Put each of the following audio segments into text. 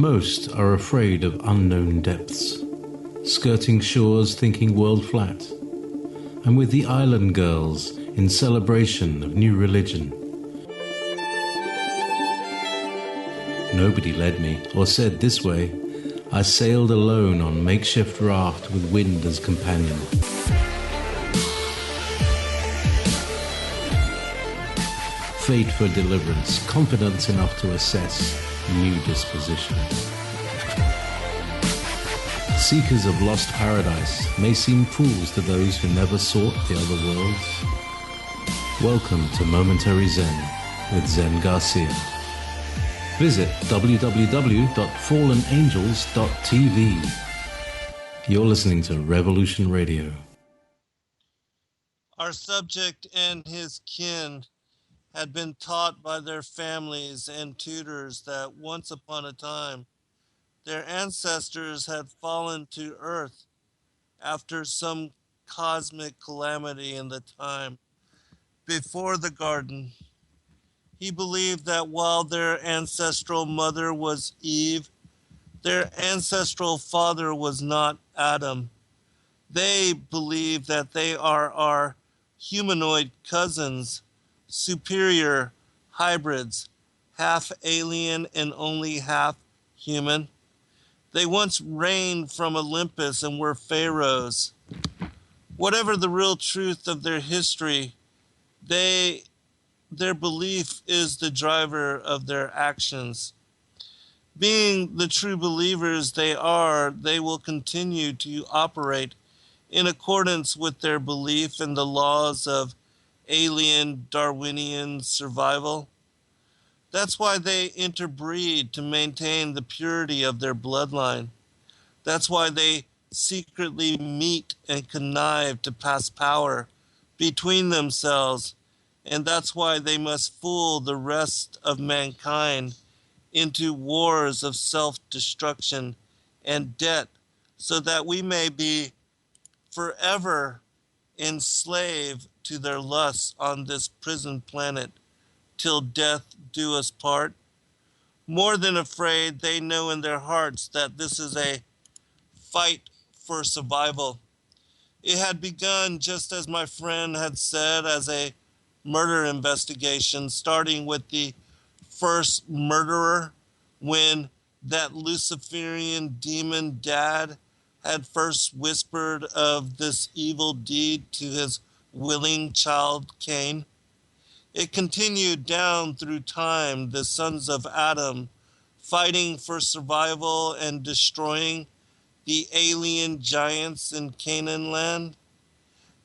Most are afraid of unknown depths, skirting shores thinking world flat. I'm with the island girls in celebration of new religion. Nobody led me or said this way. I sailed alone on makeshift raft with wind as companion. Fate for deliverance, confidence enough to assess new disposition. Seekers of lost paradise may seem fools to those who never sought the other worlds. Welcome to Momentary Zen with Zen Garcia. Visit www.fallenangels.tv. You're listening to Revolution Radio. Our subject and his kin had been taught by their families and tutors that once upon a time their ancestors had fallen to earth after some cosmic calamity in the time before the garden. He believed that while their ancestral mother was Eve, their ancestral father was not Adam. They believe that they are our humanoid cousins, superior hybrids, half alien and only half human. They once reigned from Olympus and were pharaohs. Whatever the real truth of their history, their belief is the driver of their actions. Being the true believers they are, they will continue to operate in accordance with their belief in the laws of alien Darwinian survival. That's why they interbreed to maintain the purity of their bloodline. That's why they secretly meet and connive to pass power between themselves. And that's why they must fool the rest of mankind into wars of self-destruction and debt so that we may be forever enslaved to their lusts on this prison planet till death do us part. More than afraid, they know in their hearts that this is a fight for survival. It had begun, just as my friend had said, as a murder investigation, starting with the first murderer when that Luciferian demon dad had first whispered of this evil deed to his willing child Cain. It continued down through time, the sons of Adam fighting for survival and destroying the alien giants in Canaan land.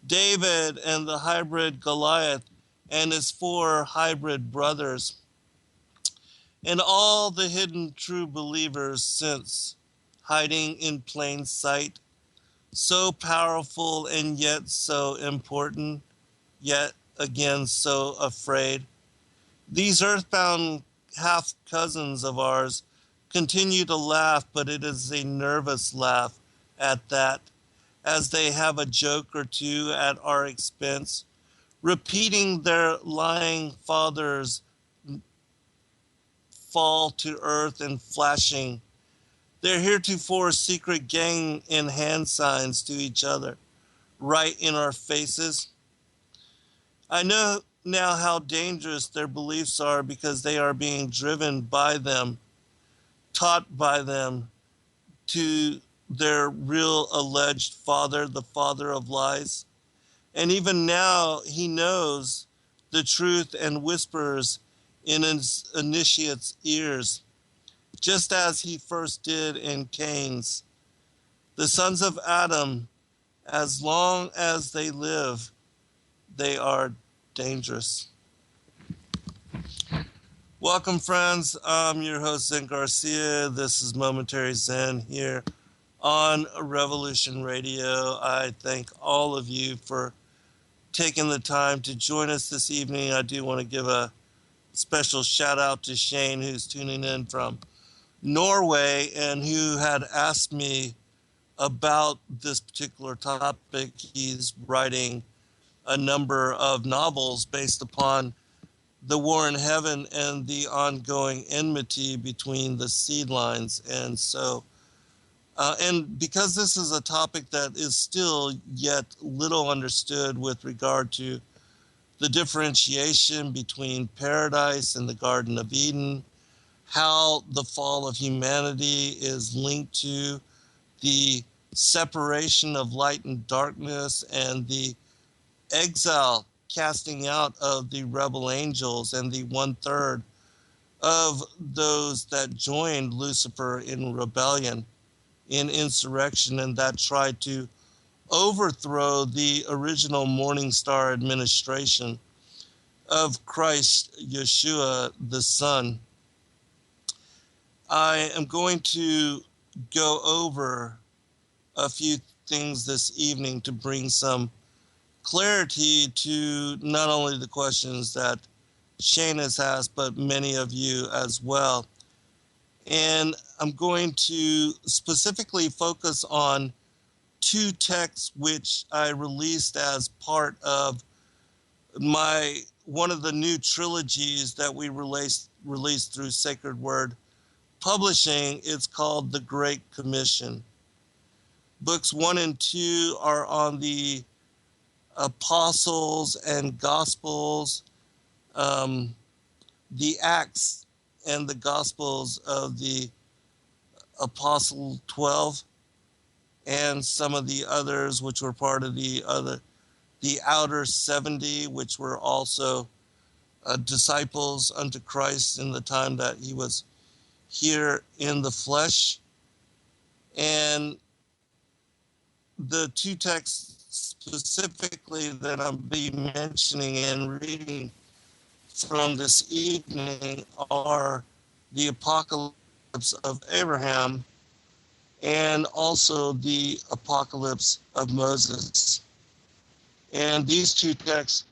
David and the hybrid Goliath and his 4 hybrid brothers. And all the hidden true believers since, hiding in plain sight, so powerful and yet so important, yet again so afraid. These earthbound half-cousins of ours continue to laugh, but it is a nervous laugh at that, as they have a joke or two at our expense, repeating their lying fathers' fall to earth and flashing their heretofore secret gang in hand signs to each other, right in our faces. I know now how dangerous their beliefs are because they are being driven by them, taught by them to their real alleged father, the father of lies. And even now he knows the truth and whispers in his initiate's ears, just as he first did in Cain's. The sons of Adam, as long as they live, they are dangerous. Welcome, friends. I'm your host, Zen Garcia. This is Momentary Zen here on Revolution Radio. I thank all of you for taking the time to join us this evening. I do want to give a special shout out to Shane, who's tuning in from Norway and who had asked me about this particular topic. He's writing a number of novels based upon the war in heaven and the ongoing enmity between the seed lines. And so, and because this is a topic that is still yet little understood with regard to the differentiation between paradise and the Garden of Eden, how the fall of humanity is linked to the separation of light and darkness and the exile, casting out of the rebel angels and the 1/3 of those that joined Lucifer in rebellion, in insurrection, and that tried to overthrow the original Morning Star administration of Christ Yeshua, the Son. I am going to go over a few things this evening to bring some clarity to not only the questions that Shane has asked, but many of you as well. And I'm going to specifically focus on two texts which I released as part of one of the new trilogies that we released through Sacred Word Publishing. It's called The Great Commission. Books 1 and 2 are on the apostles and gospels, the Acts and the gospels of the Apostle 12, and some of the others which were part of the outer 70, which were also disciples unto Christ in the time that he was here in the flesh. And the two texts specifically that I'm be mentioning and reading from this evening are the Apocalypse of Abraham and also the Apocalypse of Moses. And these two texts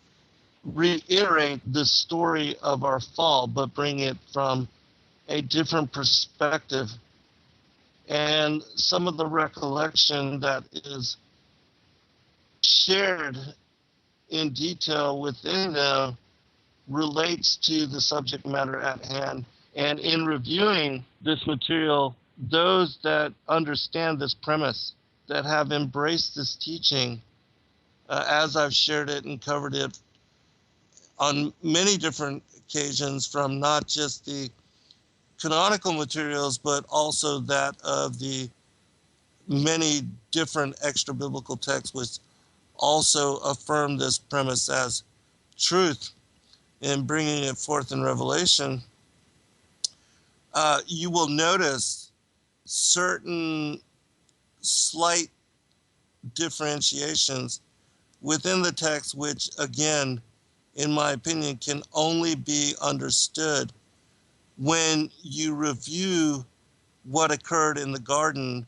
reiterate the story of our fall, but bring it from a different perspective. And some of the recollection that is shared in detail within them relates to the subject matter at hand. And in reviewing this material, those that understand this premise, that have embraced this teaching, as I've shared it and covered it on many different occasions, from not just the canonical materials, but also that of the many different extra biblical texts which also affirm this premise as truth in bringing it forth in Revelation. You will notice certain slight differentiations within the text, which, again, in my opinion, can only be understood when you review what occurred in the garden,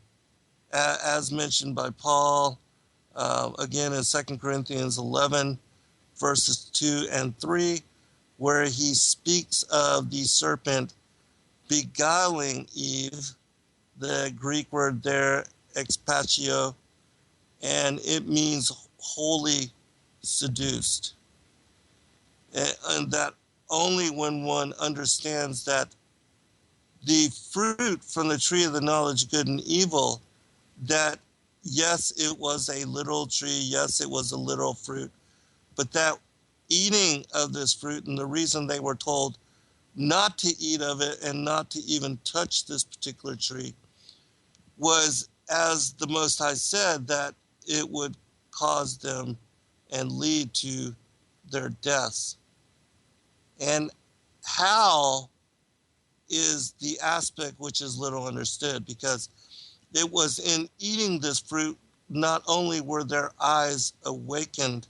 as mentioned by Paul, again in 2 Corinthians 11, verses 2 and 3, where he speaks of the serpent beguiling Eve, the Greek word there, expatio, and it means wholly seduced. And that only when one understands that the fruit from the tree of the knowledge of good and evil, that yes, it was a literal tree, yes, it was a literal fruit, but that eating of this fruit, and the reason they were told not to eat of it and not to even touch this particular tree, was, as the Most High said, that it would cause them and lead to their deaths. And how is the aspect which is little understood, because it was in eating this fruit, not only were their eyes awakened,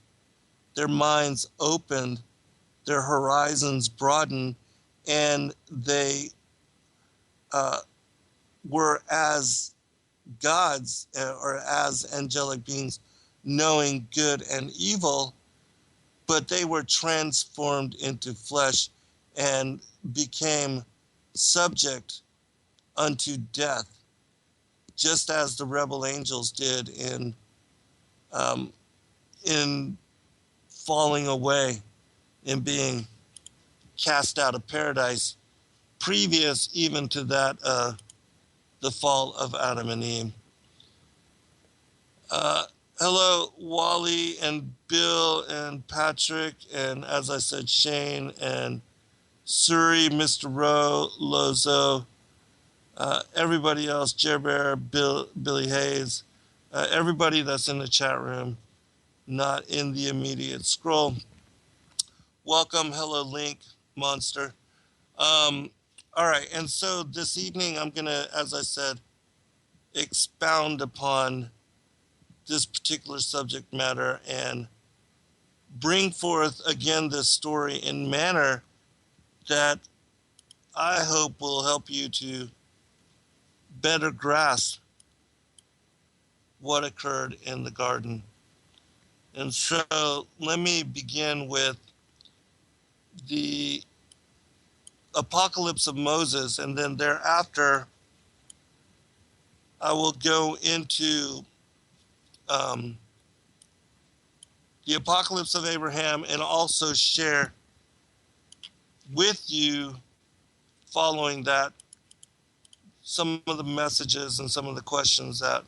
their minds opened, their horizons broadened, and they were as gods or as angelic beings, knowing good and evil, but they were transformed into flesh and became subject unto death, just as the rebel angels did in falling away, in being cast out of paradise, previous even to that the fall of Adam and Eve. Hello, Wally and Bill and Patrick, and as I said, Shane and Suri, Mr. Rowe, Lozo, everybody else, Jerbear, Billy Hayes, everybody that's in the chat room, not in the immediate scroll. Welcome, hello, Link, Monster. All right, and so this evening I'm going to, as I said, expound upon this particular subject matter and bring forth again this story in manner that I hope will help you to better grasp what occurred in the garden. And so let me begin with the apocalypse of Moses, and then thereafter I will go into the apocalypse of Abraham and also share with you, following that, some of the messages and some of the questions that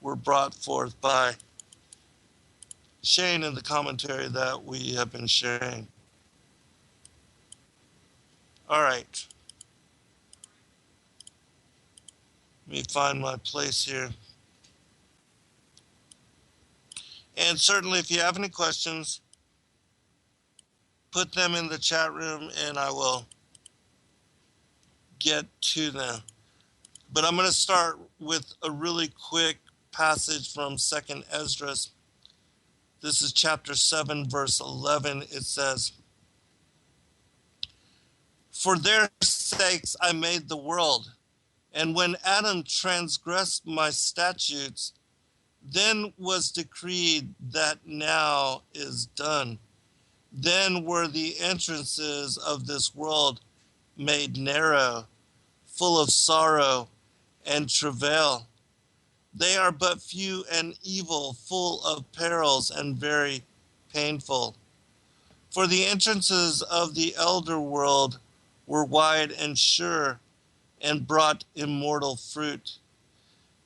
were brought forth by Shane in the commentary that we have been sharing. All right. Let me find my place here. And certainly if you have any questions, put them in the chat room and I will get to them. But I'm going to start with a really quick passage from 2nd Esdras. This is chapter 7, verse 11. It says, "For their sakes I made the world, and when Adam transgressed my statutes, then was decreed that now is done. Then were the entrances of this world made narrow, full of sorrow and travail. They are but few and evil, full of perils and very painful. For the entrances of the elder world were wide and sure, and brought immortal fruit.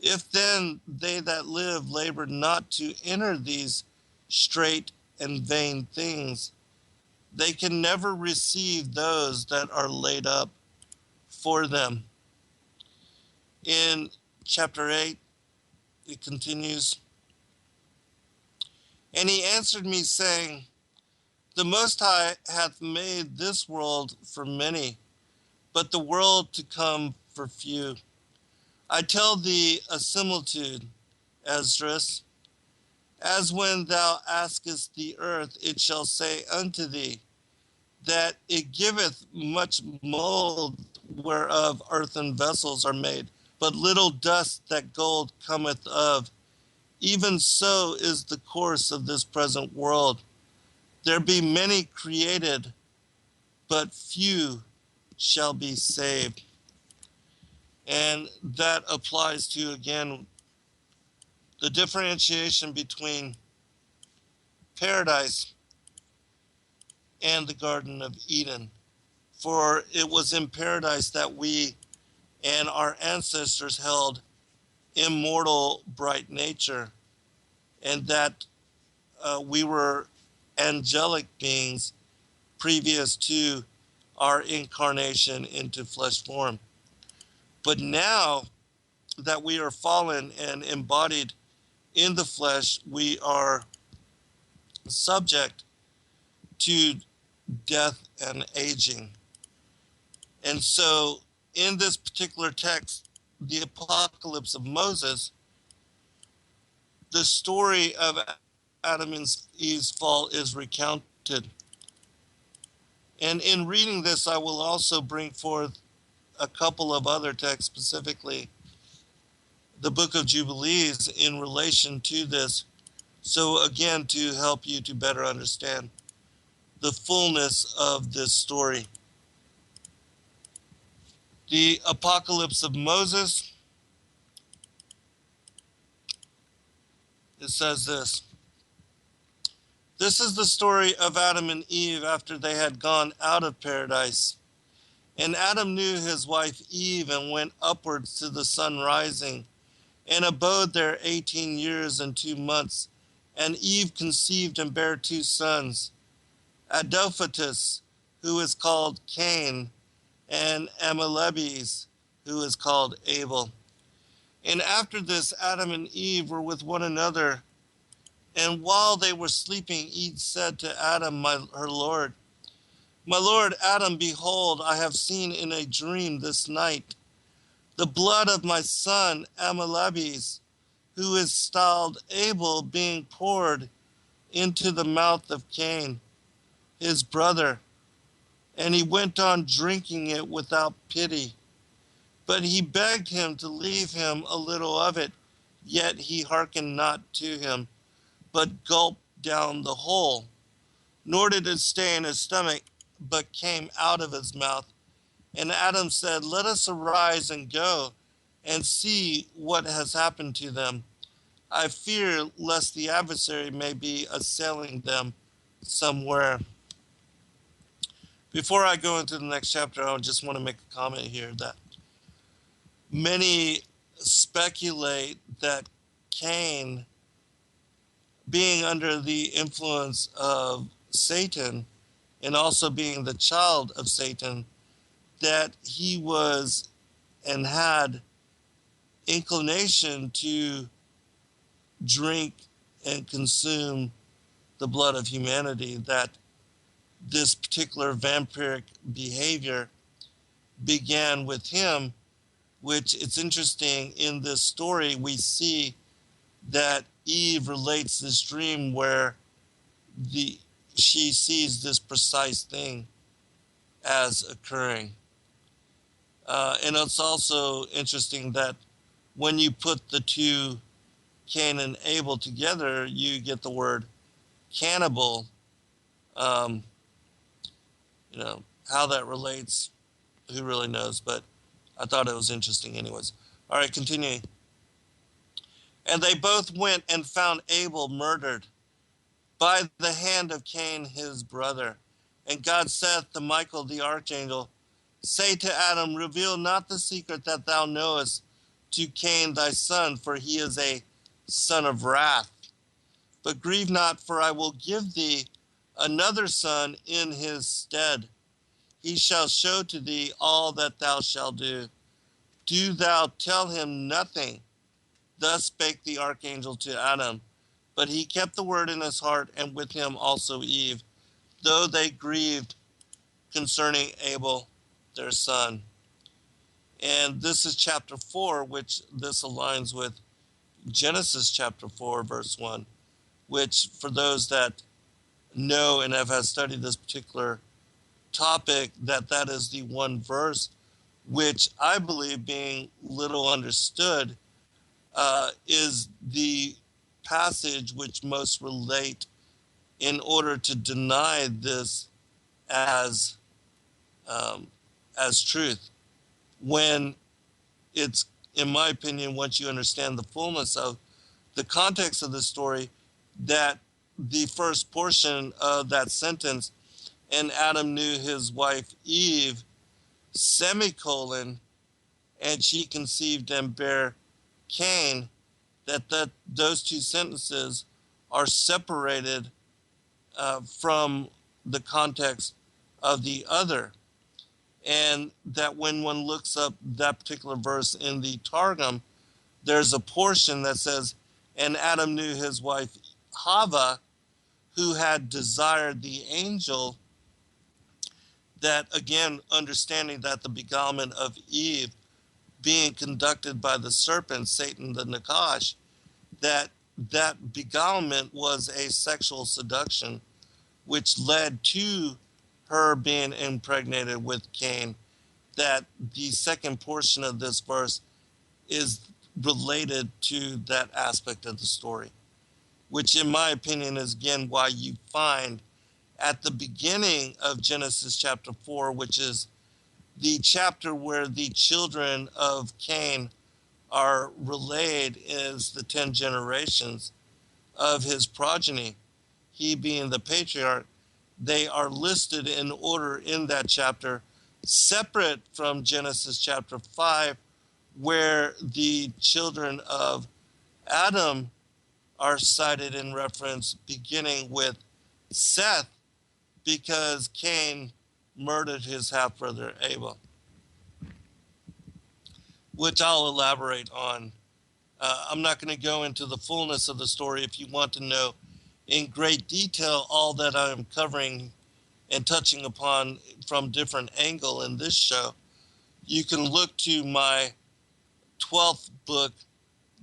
If then they that live labor not to enter these straight and vain things, they can never receive those that are laid up for them." In chapter 8, it continues, "And he answered me, saying, The Most High hath made this world for many, but the world to come for few. I tell thee a similitude, Esdras, as when thou askest the earth, it shall say unto thee, that it giveth much mold whereof earthen vessels are made, but little dust that gold cometh of. Even so is the course of this present world. There be many created, but few shall be saved." And that applies to, again, the differentiation between paradise and the Garden of Eden. For it was in paradise that we and our ancestors held immortal, bright nature, and that we were angelic beings previous to our incarnation into flesh form. But now that we are fallen and embodied in the flesh, we are subject to death and aging. And so in this particular text, the apocalypse of Moses, the story of Adam and Eve's fall is recounted. And in reading this, I will also bring forth a couple of other texts, specifically the book of Jubilees, in relation to this. So again, to help you to better understand the fullness of this story. The apocalypse of Moses, it says this, This is the story of Adam and Eve after they had gone out of paradise. And Adam knew his wife Eve and went upwards to the sun rising and abode there 18 years and 2 months. And Eve conceived and bare 2 sons, Adophatus, who is called Cain, and Amalebes, who is called Abel. And after this, Adam and Eve were with one another. And while they were sleeping, Eve said to Adam, her Lord, My Lord Adam, behold, I have seen in a dream this night the blood of my son Amalebes, who is styled Abel, being poured into the mouth of Cain, his brother. And he went on drinking it without pity. But he begged him to leave him a little of it, yet he hearkened not to him, but gulped down the whole. Nor did it stay in his stomach, but came out of his mouth. And Adam said, Let us arise and go and see what has happened to them. I fear lest the adversary may be assailing them somewhere. Before I go into the next chapter, I just want to make a comment here that many speculate that Cain, being under the influence of Satan and also being the child of Satan, that he was and had inclination to drink and consume the blood of humanity, that this particular vampiric behavior began with him, which it's interesting in this story we see that Eve relates this dream where she sees this precise thing as occurring. And it's also interesting that when you put the two, Cain and Abel, together, you get the word cannibal. How that relates, who really knows? But I thought it was interesting anyways. All right, continuing. And they both went and found Abel murdered by the hand of Cain his brother. And God saith to Michael the archangel, Say to Adam, Reveal not the secret that thou knowest to Cain thy son, for he is a son of wrath. But grieve not, for I will give thee another son in his stead. He shall show to thee all that thou shalt do. Do thou tell him nothing. Thus spake the archangel to Adam. But he kept the word in his heart, and with him also Eve, though they grieved concerning Abel, their son. And this is chapter 4, which this aligns with Genesis chapter 4, verse 1, which for those that know and have studied this particular topic, that is the one verse which I believe, being little understood, is the passage which most relate in order to deny this as truth, when it's, in my opinion, once you understand the fullness of the context of the story, that the first portion of that sentence, and Adam knew his wife Eve, semicolon, and she conceived and bare Cain, that those two sentences are separated from the context of the other. And that when one looks up that particular verse in the Targum, there's a portion that says, and Adam knew his wife Hava, who had desired the angel, that again, understanding that the beguilement of Eve being conducted by the serpent, Satan the Nakash, that beguilement was a sexual seduction, which led to her being impregnated with Cain, that the second portion of this verse is related to that aspect of the story, which in my opinion is again why you find at the beginning of Genesis chapter 4, which is the chapter where the children of Cain are relayed as the 10 generations of his progeny. he being the patriarch, they are listed in order in that chapter, separate from Genesis chapter 5, where the children of Adam are cited in reference, beginning with Seth, because Cain murdered his half-brother Abel, which I'll elaborate on. I'm not going to go into the fullness of the story. If you want to know in great detail all that I'm covering and touching upon from different angle in this show, you can look to my 12th book,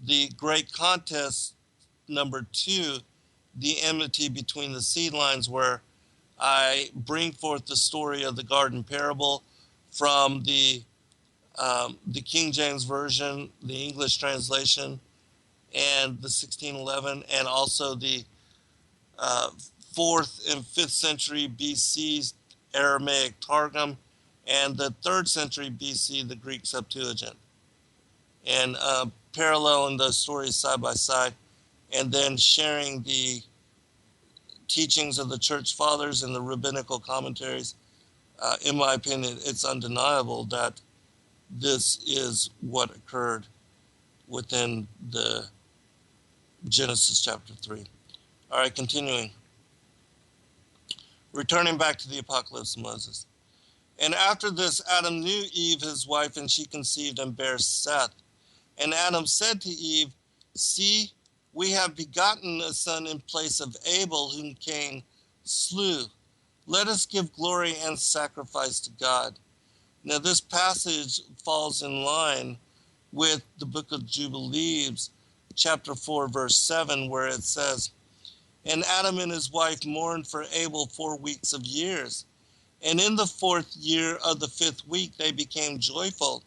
The Great Contest, number 2, The Enmity Between the Seed Lines, where I bring forth the story of the garden parable from the King James Version, the English translation, and the 1611, and also the 4th and 5th century BC Aramaic Targum, and the 3rd century BC, the Greek Septuagint, and paralleling those stories side by side, and then sharing the teachings of the church fathers and the rabbinical commentaries. In my opinion, it's undeniable that this is what occurred within the Genesis chapter 3. All right, continuing. Returning back to the Apocalypse of Moses. And after this, Adam knew Eve, his wife, and she conceived and bare Seth. And Adam said to Eve, see, we have begotten a son in place of Abel, whom Cain slew. Let us give glory and sacrifice to God. Now, this passage falls in line with the book of Jubilees, chapter 4, verse 7, where it says, and Adam and his wife mourned for Abel 4 weeks of years. And in the 4th year of the 5th week, they became joyful.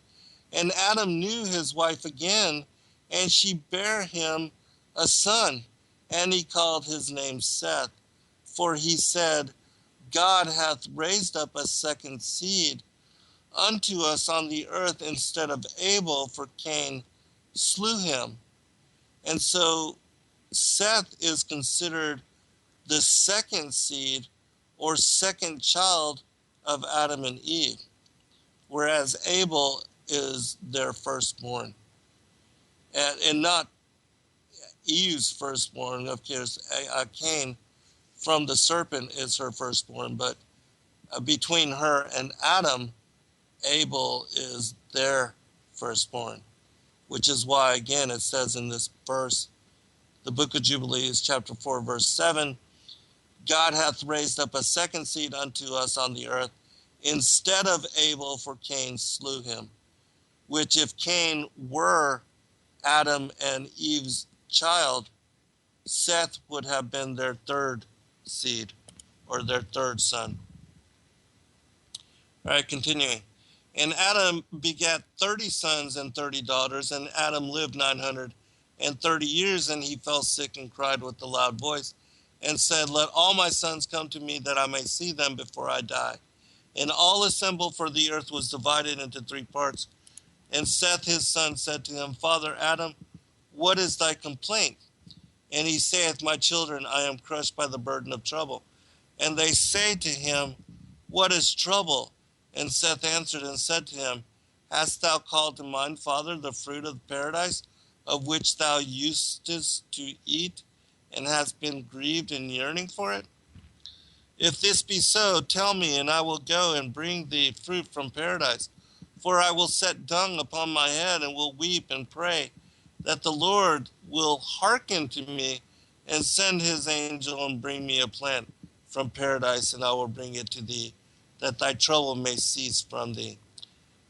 And Adam knew his wife again, and she bare him a son. And he called his name Seth. For he said, God hath raised up a second seed unto us on the earth instead of Abel, for Cain slew him. And so Seth is considered the second seed or second child of Adam and Eve, whereas Abel is their firstborn. And not Eve's firstborn, of course. Cain from the serpent is her firstborn, but between her and Adam, Abel is their firstborn, which is why, again, it says in this verse, the book of Jubilees, chapter 4, verse 7, God hath raised up a second seed unto us on the earth instead of Abel, for Cain slew him. Which if Cain were Adam and Eve's child, Seth would have been their third seed, or their third son. All right, continuing. And Adam begat 30 sons and 30 daughters, and Adam lived 930 years, and he fell sick and cried with a loud voice, and said, let all my sons come to me, that I may see them before I die. And all assembled, for the earth was divided into 3 parts. And Seth his son said to him, Father Adam, what is thy complaint? And he saith, my children, I am crushed by the burden of trouble. And they say to him, what is trouble? And Seth answered and said to him, hast thou called to mind, Father, the fruit of paradise, of which thou usedst to eat, and hast been grieved and yearning for it? If this be so, tell me, and I will go and bring thee fruit from paradise. For I will set dung upon my head, and will weep and pray, that the Lord will hearken to me, and send his angel, and bring me a plant from paradise, and I will bring it to thee, that thy trouble may cease from thee.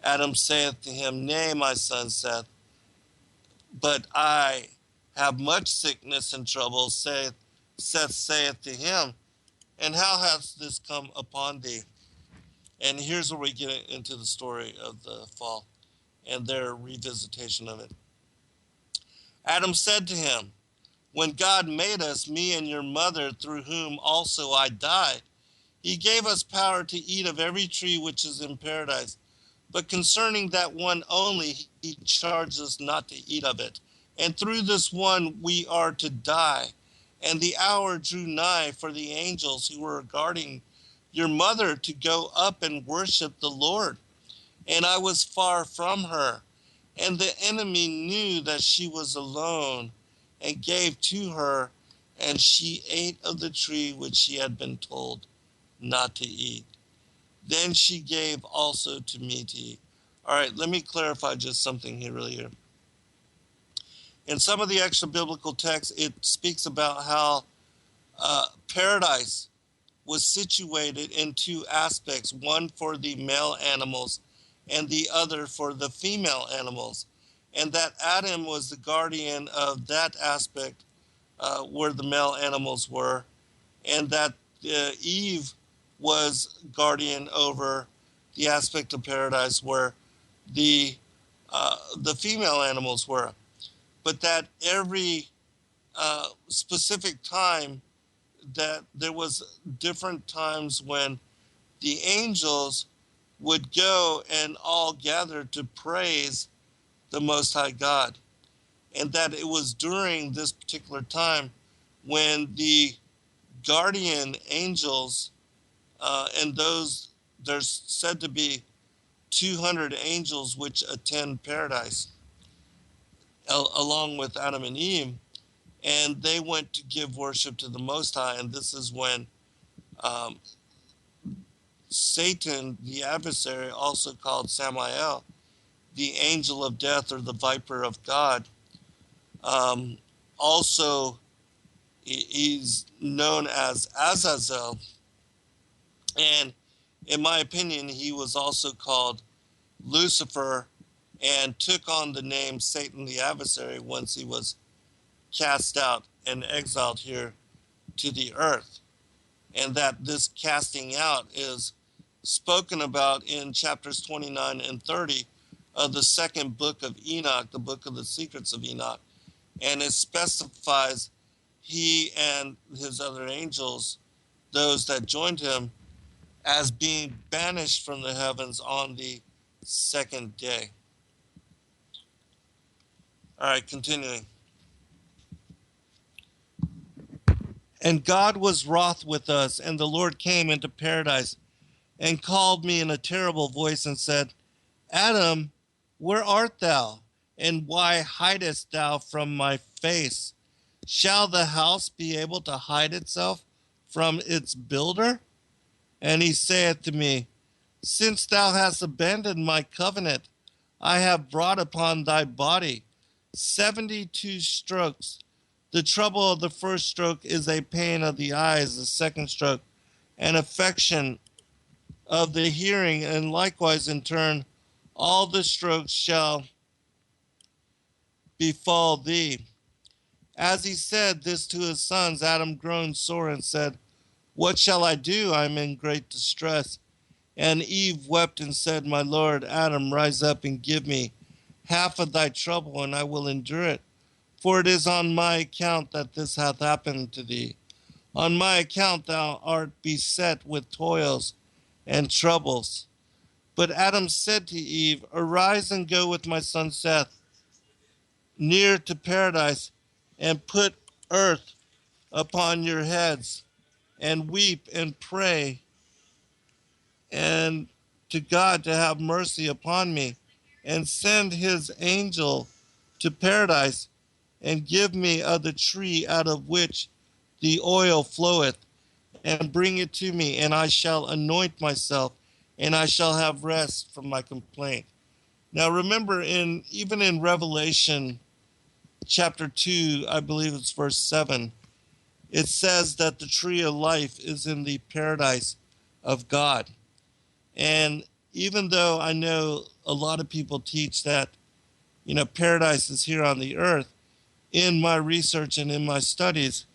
Adam saith to him, nay, my son Seth, but I have much sickness and trouble. Seth saith to him, and how hath this come upon thee? And here's where we get into the story of the fall and their revisitation of it. Adam said to him, when God made us, me and your mother, through whom also I died, he gave us power to eat of every tree which is in paradise. But concerning that one only, he charged us not to eat of it. And through this one we are to die. And the hour drew nigh for the angels who were guarding your mother to go up and worship the Lord. And I was far from her. And the enemy knew that she was alone and gave to her, and she ate of the tree which she had been told not to eat. Then she gave also to me to eat. All right, let me clarify just something here really here. In some of the extra biblical texts, it speaks about how paradise was situated in two aspects, one for the male animals and the other for the female animals. And that Adam was the guardian of that aspect where the male animals were, and that Eve was guardian over the aspect of paradise where the female animals were. But that every specific time, that there was different times when the angels would go and all gather to praise the Most High God. And that it was during this particular time when the guardian angels, and those, there's said to be 200 angels which attend paradise, along with Adam and Eve, and they went to give worship to the Most High. And this is when um, Satan, the adversary, also called Samael, the angel of death or the viper of God, also he's known as Azazel. And in my opinion, he was also called Lucifer and took on the name Satan the adversary once he was cast out and exiled here to the earth. And that this casting out is spoken about in chapters 29 and 30 of the second book of Enoch, the book of the secrets of Enoch. And it specifies he and his other angels, those that joined him, as being banished from the heavens on the second day. All right, continuing. And God was wroth with us, and the Lord came into paradise and called me in a terrible voice and said, Adam, where art thou? And why hidest thou from my face? Shall the house be able to hide itself from its builder? And he saith to me, Since thou hast abandoned my covenant, I have brought upon thy body 72 strokes. The trouble of the first stroke is a pain of the eyes, the second stroke, an affection of the hearing, and likewise in turn, all the strokes shall befall thee. As he said this to his sons, Adam groaned sore and said, What shall I do? I am in great distress. And Eve wept and said, My Lord Adam, rise up and give me half of thy trouble, and I will endure it. For it is on my account that this hath happened to thee. On my account thou art beset with toils and troubles. But Adam said to Eve, Arise and go with my son Seth near to paradise, and put earth upon your heads, and weep and pray, and to God to have mercy upon me, and send his angel to paradise, and give me of the tree out of which the oil floweth, and bring it to me, and I shall anoint myself, and I shall have rest from my complaint. Now remember, even in Revelation chapter 2, I believe it's verse 7, it says that the tree of life is in the paradise of God. And even though I know a lot of people teach that, paradise is here on the earth, in my research and in my studies,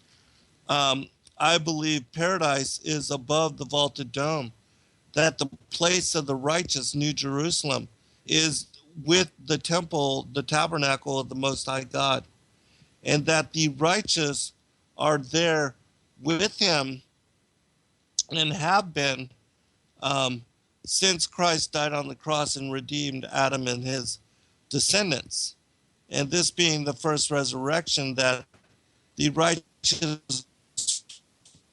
I believe paradise is above the vaulted dome, that the place of the righteous, New Jerusalem, is with the temple, the tabernacle of the Most High God, and that the righteous are there with him and have been since Christ died on the cross and redeemed Adam and his descendants. And this being the first resurrection, that the righteous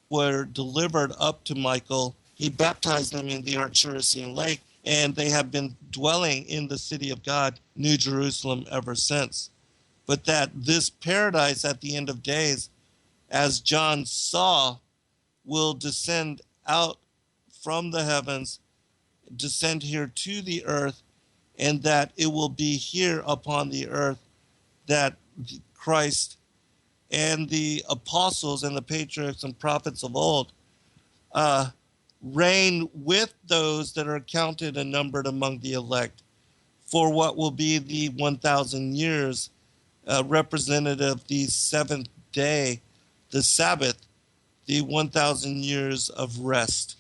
were delivered up to Michael. He baptized them in the Archurian lake, and they have been dwelling in the city of God, New Jerusalem, ever since. But that this paradise at the end of days, as John saw, will descend out from the heavens, descend here to the earth, and that it will be here upon the earth that Christ and the apostles and the patriarchs and prophets of old reign with those that are counted and numbered among the elect for what will be the 1,000 years, representative the seventh day, the Sabbath, the 1,000 years of rest.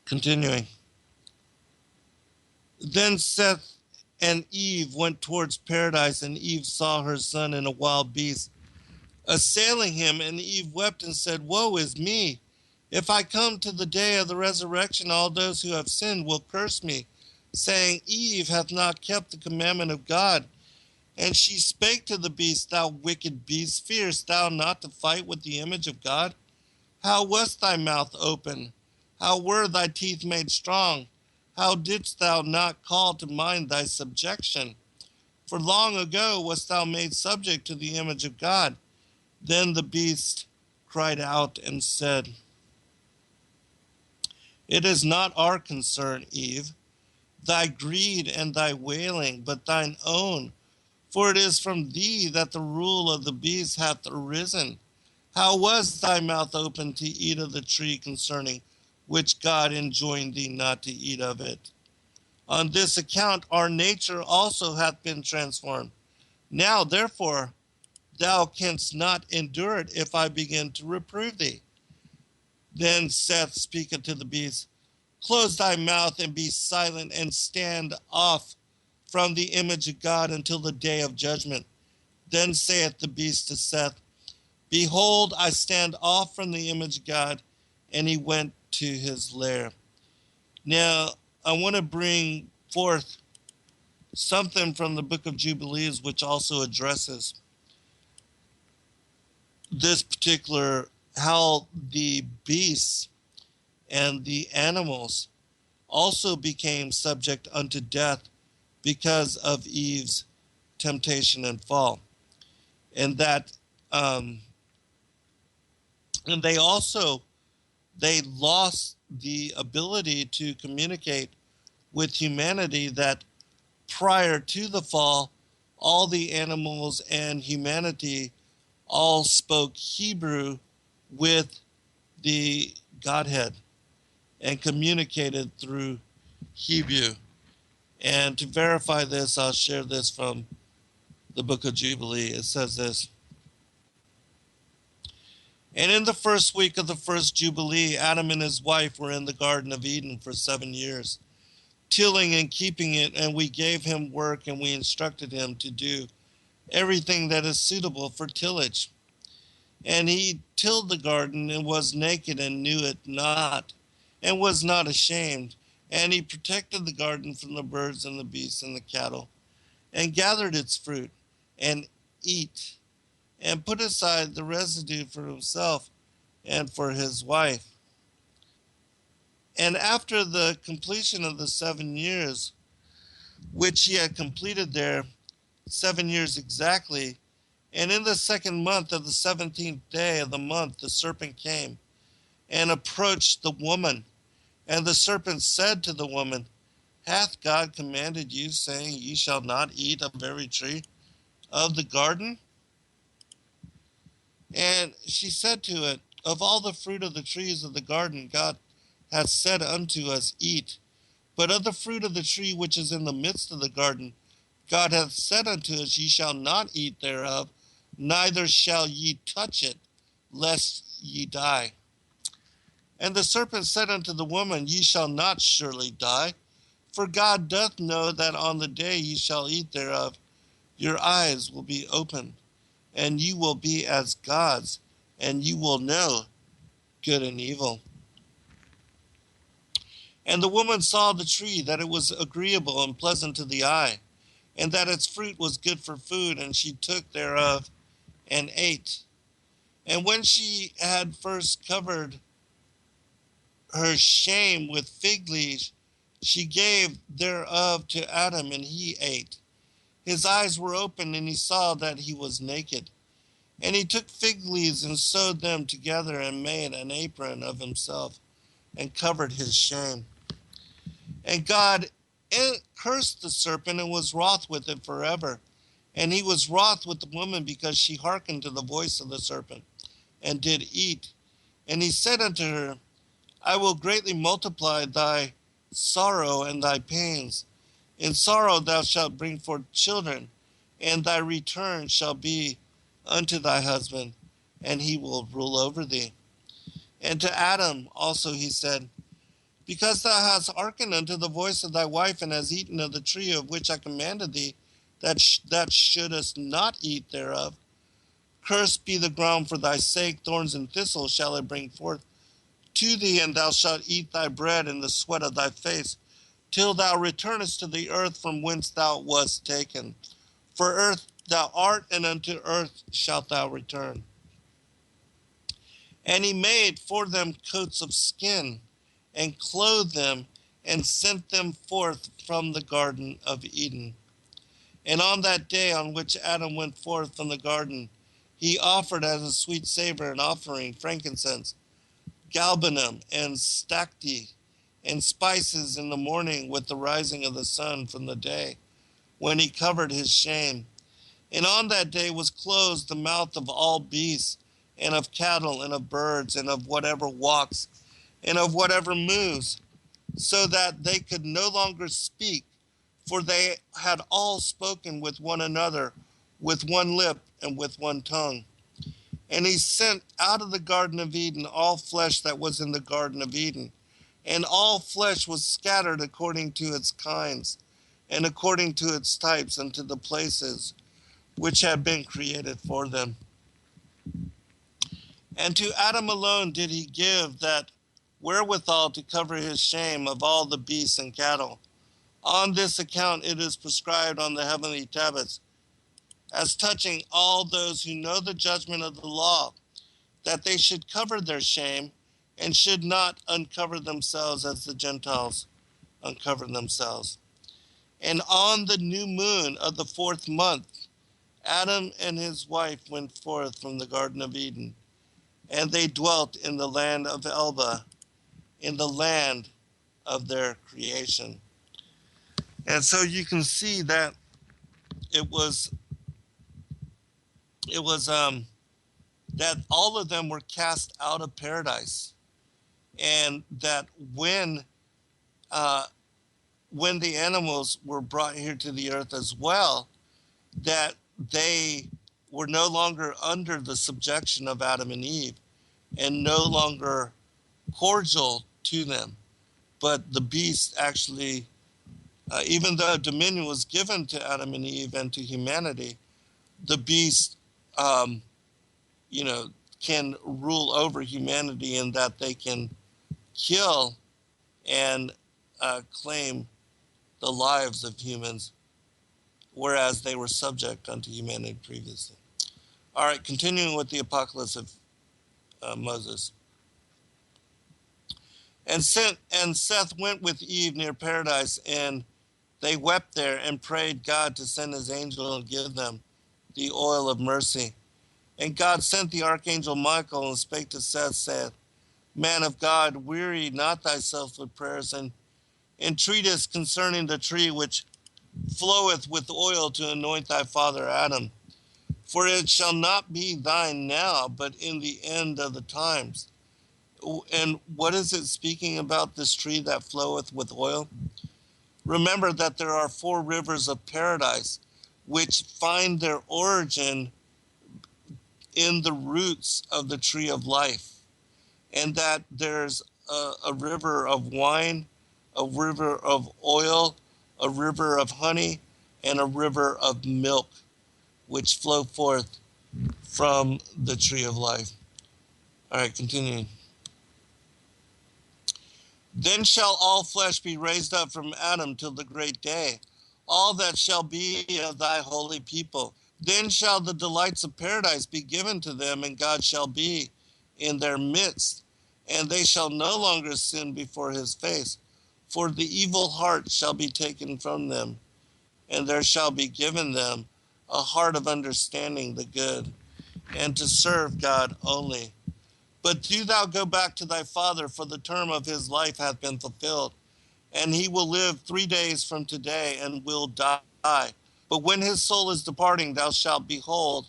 Continuing. Then Seth and Eve went towards paradise, and Eve saw her son in a wild beast assailing him, and Eve wept and said, "Woe is me! If I come to the day of the resurrection, all those who have sinned will curse me, saying, Eve hath not kept the commandment of God." And she spake to the beast, "Thou wicked beast, fearest thou not to fight with the image of God? How was thy mouth open? How were thy teeth made strong? How didst thou not call to mind thy subjection? For long ago wast thou made subject to the image of God." Then the beast cried out and said, "It is not our concern, Eve, thy greed and thy wailing, but thine own. For it is from thee that the rule of the beast hath arisen. How was thy mouth open to eat of the tree concerning which God enjoined thee not to eat of it? On this account our nature also hath been transformed. Now therefore thou canst not endure it if I begin to reprove thee." Then Seth speaketh to the beast, "Close thy mouth and be silent, and stand off from the image of God until the day of judgment." Then saith the beast to Seth, "Behold, I stand off from the image of God." And he went to his lair. Now, I want to bring forth something from the book of Jubilees, which also addresses this particular, how the beasts and the animals also became subject unto death because of Eve's temptation and fall. And that and they lost the ability to communicate with humanity, that prior to the fall all the animals and humanity all spoke Hebrew with the Godhead and communicated through Hebrew. And to verify this, I'll share this from the book of Jubilee. It says this: "And in the first week of the first Jubilee, Adam and his wife were in the Garden of Eden for 7 years, tilling and keeping it, and we gave him work, and we instructed him to do everything that is suitable for tillage. And he tilled the garden, and was naked, and knew it not, and was not ashamed. And he protected the garden from the birds and the beasts and the cattle, and gathered its fruit, and eat, and put aside the residue for himself and for his wife. And after the completion of the 7 years, which he had completed there, 7 years exactly, and in the second month of the 17th day of the month, the serpent came and approached the woman. And the serpent said to the woman, Hath God commanded you, saying, Ye shall not eat of every tree of the garden? And she said to it, Of all the fruit of the trees of the garden God hath said unto us, Eat. But of the fruit of the tree which is in the midst of the garden, God hath said unto us, Ye shall not eat thereof, neither shall ye touch it, lest ye die. And the serpent said unto the woman, Ye shall not surely die, for God doth know that on the day ye shall eat thereof, your eyes will be opened, and you will be as gods, and you will know good and evil. And the woman saw the tree, that it was agreeable and pleasant to the eye, and that its fruit was good for food, and she took thereof, and ate. And when she had first covered her shame with fig leaves, she gave thereof to Adam, and he ate. His eyes were opened, and he saw that he was naked. And he took fig leaves and sewed them together and made an apron of himself and covered his shame. And God cursed the serpent and was wroth with it forever. And he was wroth with the woman because she hearkened to the voice of the serpent and did eat. And he said unto her, I will greatly multiply thy sorrow and thy pains. In sorrow thou shalt bring forth children, and thy return shall be unto thy husband, and he will rule over thee. And to Adam also he said, because thou hast hearkened unto the voice of thy wife, and hast eaten of the tree of which I commanded thee, that shouldest not eat thereof, cursed be the ground for thy sake, thorns and thistles shall it bring forth to thee, and thou shalt eat thy bread in the sweat of thy face, till thou returnest to the earth from whence thou wast taken. For earth thou art, and unto earth shalt thou return. And he made for them coats of skin, and clothed them, and sent them forth from the Garden of Eden. And on that day on which Adam went forth from the garden, he offered as a sweet savor an offering, frankincense, galbanum, and stacte, and spices in the morning with the rising of the sun from the day, when he covered his shame. And on that day was closed the mouth of all beasts, and of cattle, and of birds, and of whatever walks, and of whatever moves, so that they could no longer speak, for they had all spoken with one another, with one lip and with one tongue. And he sent out of the Garden of Eden all flesh that was in the Garden of Eden, and all flesh was scattered according to its kinds, and according to its types, unto the places which had been created for them. And to Adam alone did he give that wherewithal to cover his shame of all the beasts and cattle. On this account it is prescribed on the heavenly tablets, as touching all those who know the judgment of the law, that they should cover their shame, and should not uncover themselves as the Gentiles uncover themselves. And on the new moon of the 4th month, Adam and his wife went forth from the Garden of Eden, and they dwelt in the land of Elba, in the land of their creation. And so you can see that it was that all of them were cast out of paradise, and that when the animals were brought here to the earth as well, that they were no longer under the subjection of Adam and Eve, and no longer cordial to them, but the beast actually, even though dominion was given to Adam and Eve and to humanity, the beast, can rule over humanity in that they can kill and claim the lives of humans, whereas they were subject unto humanity previously. All right, continuing with the apocalypse of Moses. And Seth went with Eve near paradise, and they wept there and prayed God to send his angel and give them the oil of mercy. And God sent the archangel Michael and spake to Seth, saith, Man of God, weary not thyself with prayers, and entreatest concerning the tree which floweth with oil to anoint thy father Adam. For it shall not be thine now, but in the end of the times. And what is it speaking about, this tree that floweth with oil? Remember that there are 4 rivers of paradise which find their origin in the roots of the tree of life, and that there's a river of wine, a river of oil, a river of honey, and a river of milk, which flow forth from the tree of life. All right, continuing. Then shall all flesh be raised up from Adam till the great day, all that shall be of thy holy people, Then shall the delights of paradise be given to them, and God shall be in their midst, and they shall no longer sin before his face. For the evil heart shall be taken from them, and there shall be given them a heart of understanding the good, and to serve God only. But do thou go back to thy father, for the term of his life hath been fulfilled, and he will live 3 days from today, and will die. But when his soul is departing, thou shalt behold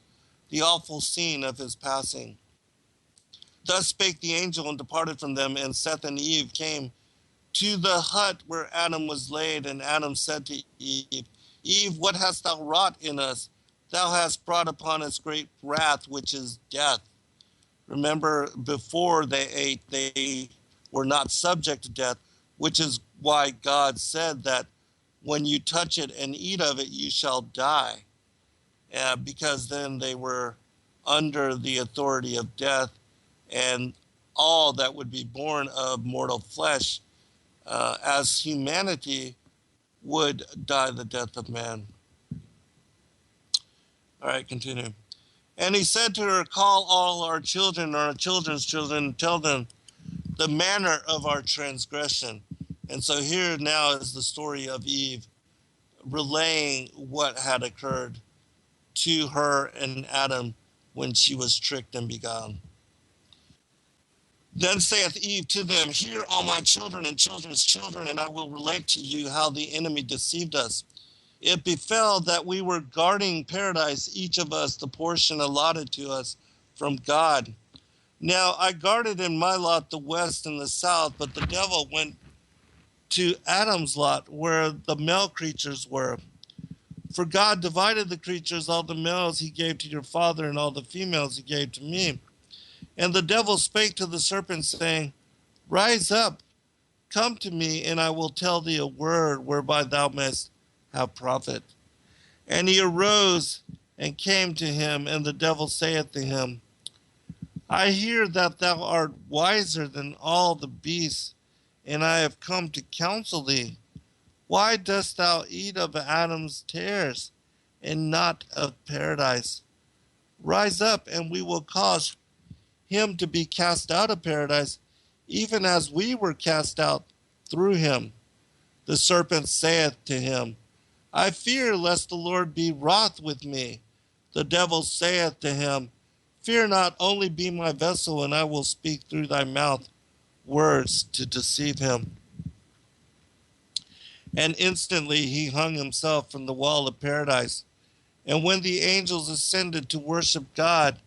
the awful scene of his passing. Thus spake the angel, and departed from them, and Seth and Eve came to the hut where Adam was laid, and Adam said to Eve, Eve, what hast thou wrought in us? Thou hast brought upon us great wrath, which is death. Remember, before they ate, they were not subject to death, which is why God said that when you touch it and eat of it, you shall die. Because then they were under the authority of death, and all that would be born of mortal flesh as humanity would die the death of man. All right, continue. And he said to her, call all our children, our children's children, and tell them the manner of our transgression. And so here now is the story of Eve relaying what had occurred to her and Adam when she was tricked and beguiled. Then saith Eve to them, hear all my children and children's children, and I will relate to you how the enemy deceived us. It befell that we were guarding paradise, each of us the portion allotted to us from God. Now I guarded in my lot the west and the south, but the devil went to Adam's lot where the male creatures were. For God divided the creatures, all the males he gave to your father, and all the females he gave to me. And the devil spake to the serpent, saying, rise up, come to me, and I will tell thee a word whereby thou mayst have profit. And he arose and came to him, and the devil saith to him, I hear that thou art wiser than all the beasts, and I have come to counsel thee. Why dost thou eat of Adam's tares, and not of paradise? Rise up, and we will cause him to be cast out of paradise, even as we were cast out through him. The serpent saith to him, I fear lest the Lord be wroth with me. The devil saith to him, fear not, only be my vessel, and I will speak through thy mouth words to deceive him. And instantly he hung himself from the wall of paradise. And when the angels ascended to worship God,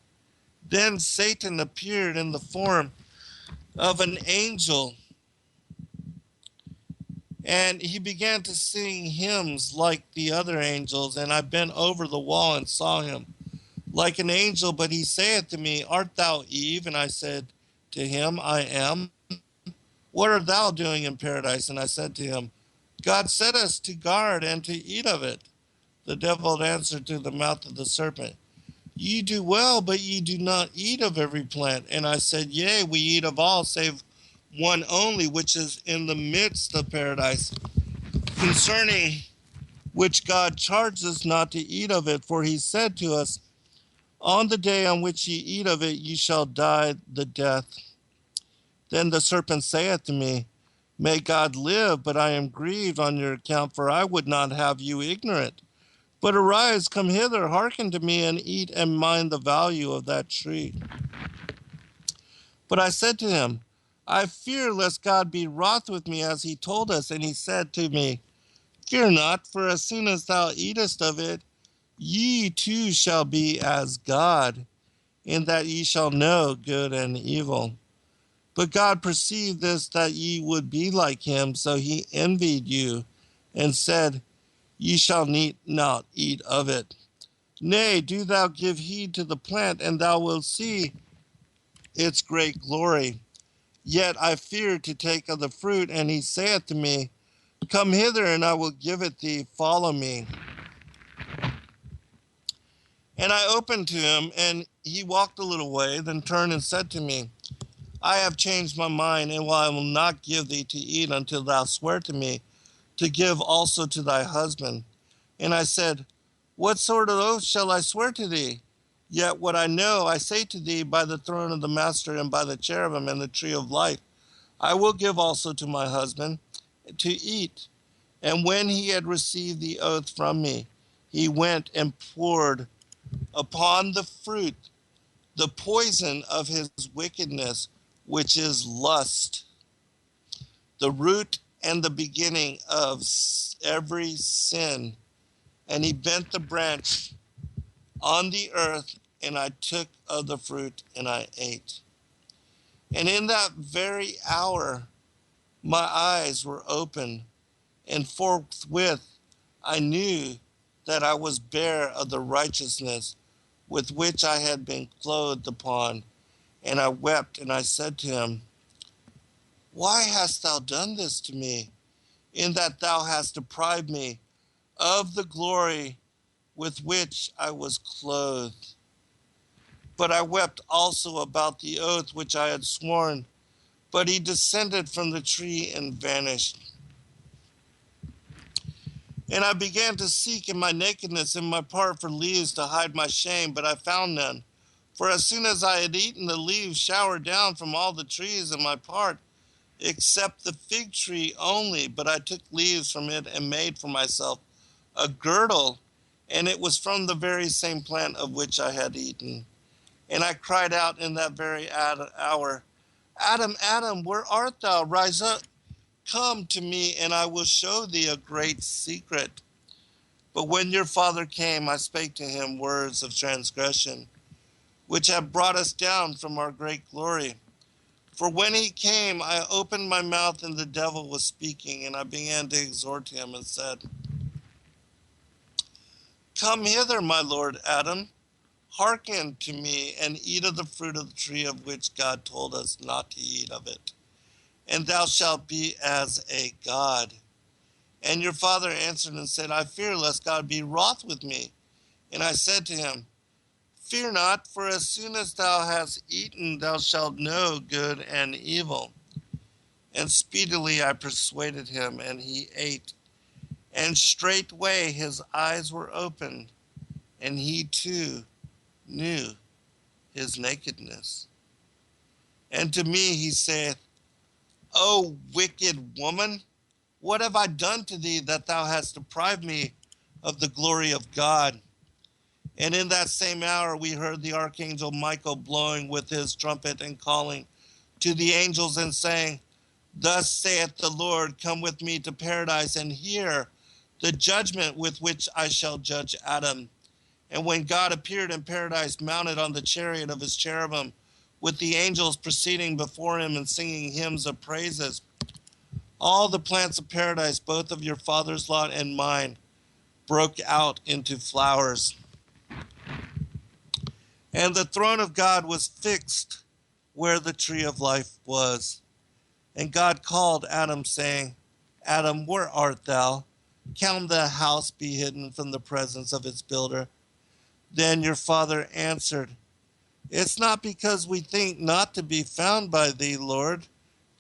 then Satan appeared in the form of an angel, and he began to sing hymns like the other angels. And I bent over the wall and saw him like an angel, but he saith to me, art thou Eve? And I said to him, I am. What art thou doing in paradise? And I said to him, God set us to guard and to eat of it. The devil answered to the mouth of the serpent, ye do well, but ye do not eat of every plant. And I said, yea, we eat of all, save one only, which is in the midst of paradise, concerning which God charged us not to eat of it. For he said to us, on the day on which ye eat of it, ye shall die the death. Then the serpent saith to me, may God live, but I am grieved on your account, for I would not have you ignorant. But arise, come hither, hearken to me, and eat and mind the value of that tree. But I said to him, I fear lest God be wroth with me, as he told us. And he said to me, fear not, for as soon as thou eatest of it, ye too shall be as God, in that ye shall know good and evil. But God perceived this, that ye would be like him, so he envied you, and said, ye shall not eat of it. Nay, do thou give heed to the plant, and thou wilt see its great glory. Yet I feared to take of the fruit, and he saith to me, come hither, and I will give it thee, follow me. And I opened to him, and he walked a little way, then turned and said to me, I have changed my mind, and I will not give thee to eat until thou swear to me to give also to thy husband. And I said, What sort of oath shall I swear to thee? Yet what I know I say to thee by the throne of the Master and by the cherubim and the tree of life, I will give also to my husband to eat. And when he had received the oath from me, he went and poured upon the fruit the poison of his wickedness, which is lust, the root and the beginning of every sin. And he bent the branch on the earth, and I took of the fruit, and I ate. And in that very hour my eyes were opened, and forthwith I knew that I was bare of the righteousness with which I had been clothed upon. And I wept, and I said to him, Why hast thou done this to me, in that thou hast deprived me of the glory with which I was clothed? But I wept also about the oath which I had sworn. But he descended from the tree and vanished. And I began to seek in my nakedness in my part for leaves to hide my shame, but I found none. For as soon as I had eaten, the leaves showered down from all the trees in my part, except the fig tree only. But I took leaves from it and made for myself a girdle, and it was from the very same plant of which I had eaten. And I cried out in that very hour, Adam, Adam, where art thou? Rise up, come to me, and I will show thee a great secret. But when your father came, I spake to him words of transgression, which have brought us down from our great glory. For when he came, I opened my mouth, and the devil was speaking, and I began to exhort him and said, Come hither, my lord Adam, hearken to me, and eat of the fruit of the tree of which God told us not to eat of it. And thou shalt be as a god. And your father answered and said, I fear lest God be wroth with me. And I said to him, Fear not, for as soon as thou hast eaten, thou shalt know good and evil. And speedily I persuaded him, and he ate. And straightway his eyes were opened, and he too knew his nakedness. And to me he saith, O wicked woman, what have I done to thee that thou hast deprived me of the glory of God? And in that same hour we heard the archangel Michael blowing with his trumpet and calling to the angels and saying, Thus saith the Lord, come with me to paradise and hear the judgment with which I shall judge Adam. And when God appeared in paradise, mounted on the chariot of his cherubim, with the angels proceeding before him and singing hymns of praises, all the plants of paradise, both of your father's lot and mine, broke out into flowers. And the throne of God was fixed where the tree of life was. And God called Adam, saying, Adam, where art thou? Can the house be hidden from the presence of its builder? Then your father answered, It's not because we think not to be found by thee, Lord,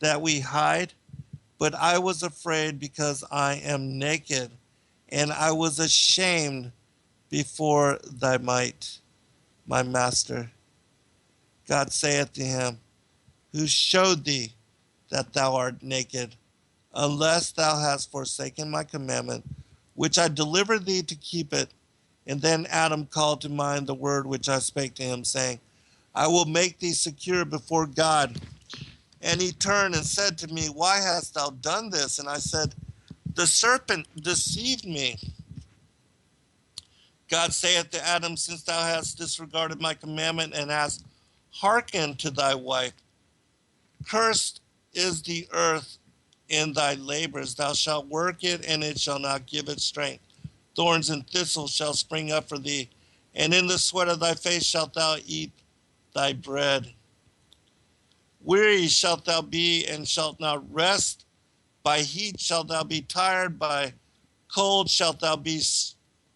that we hide, but I was afraid because I am naked, and I was ashamed before thy might, my master. God saith to him, Who showed thee that thou art naked? Unless thou hast forsaken my commandment, which I delivered thee to keep it. And then Adam called to mind the word which I spake to him, saying, I will make thee secure before God. And he turned and said to me, Why hast thou done this? And I said, The serpent deceived me. God saith to Adam, Since thou hast disregarded my commandment and hast hearkened to thy wife, cursed is the earth in thy labors. Thou shalt work it, and it shall not give it strength. Thorns and thistles shall spring up for thee, and in the sweat of thy face shalt thou eat thy bread. Weary shalt thou be, and shalt not rest. By heat shalt thou be tired, by cold shalt thou be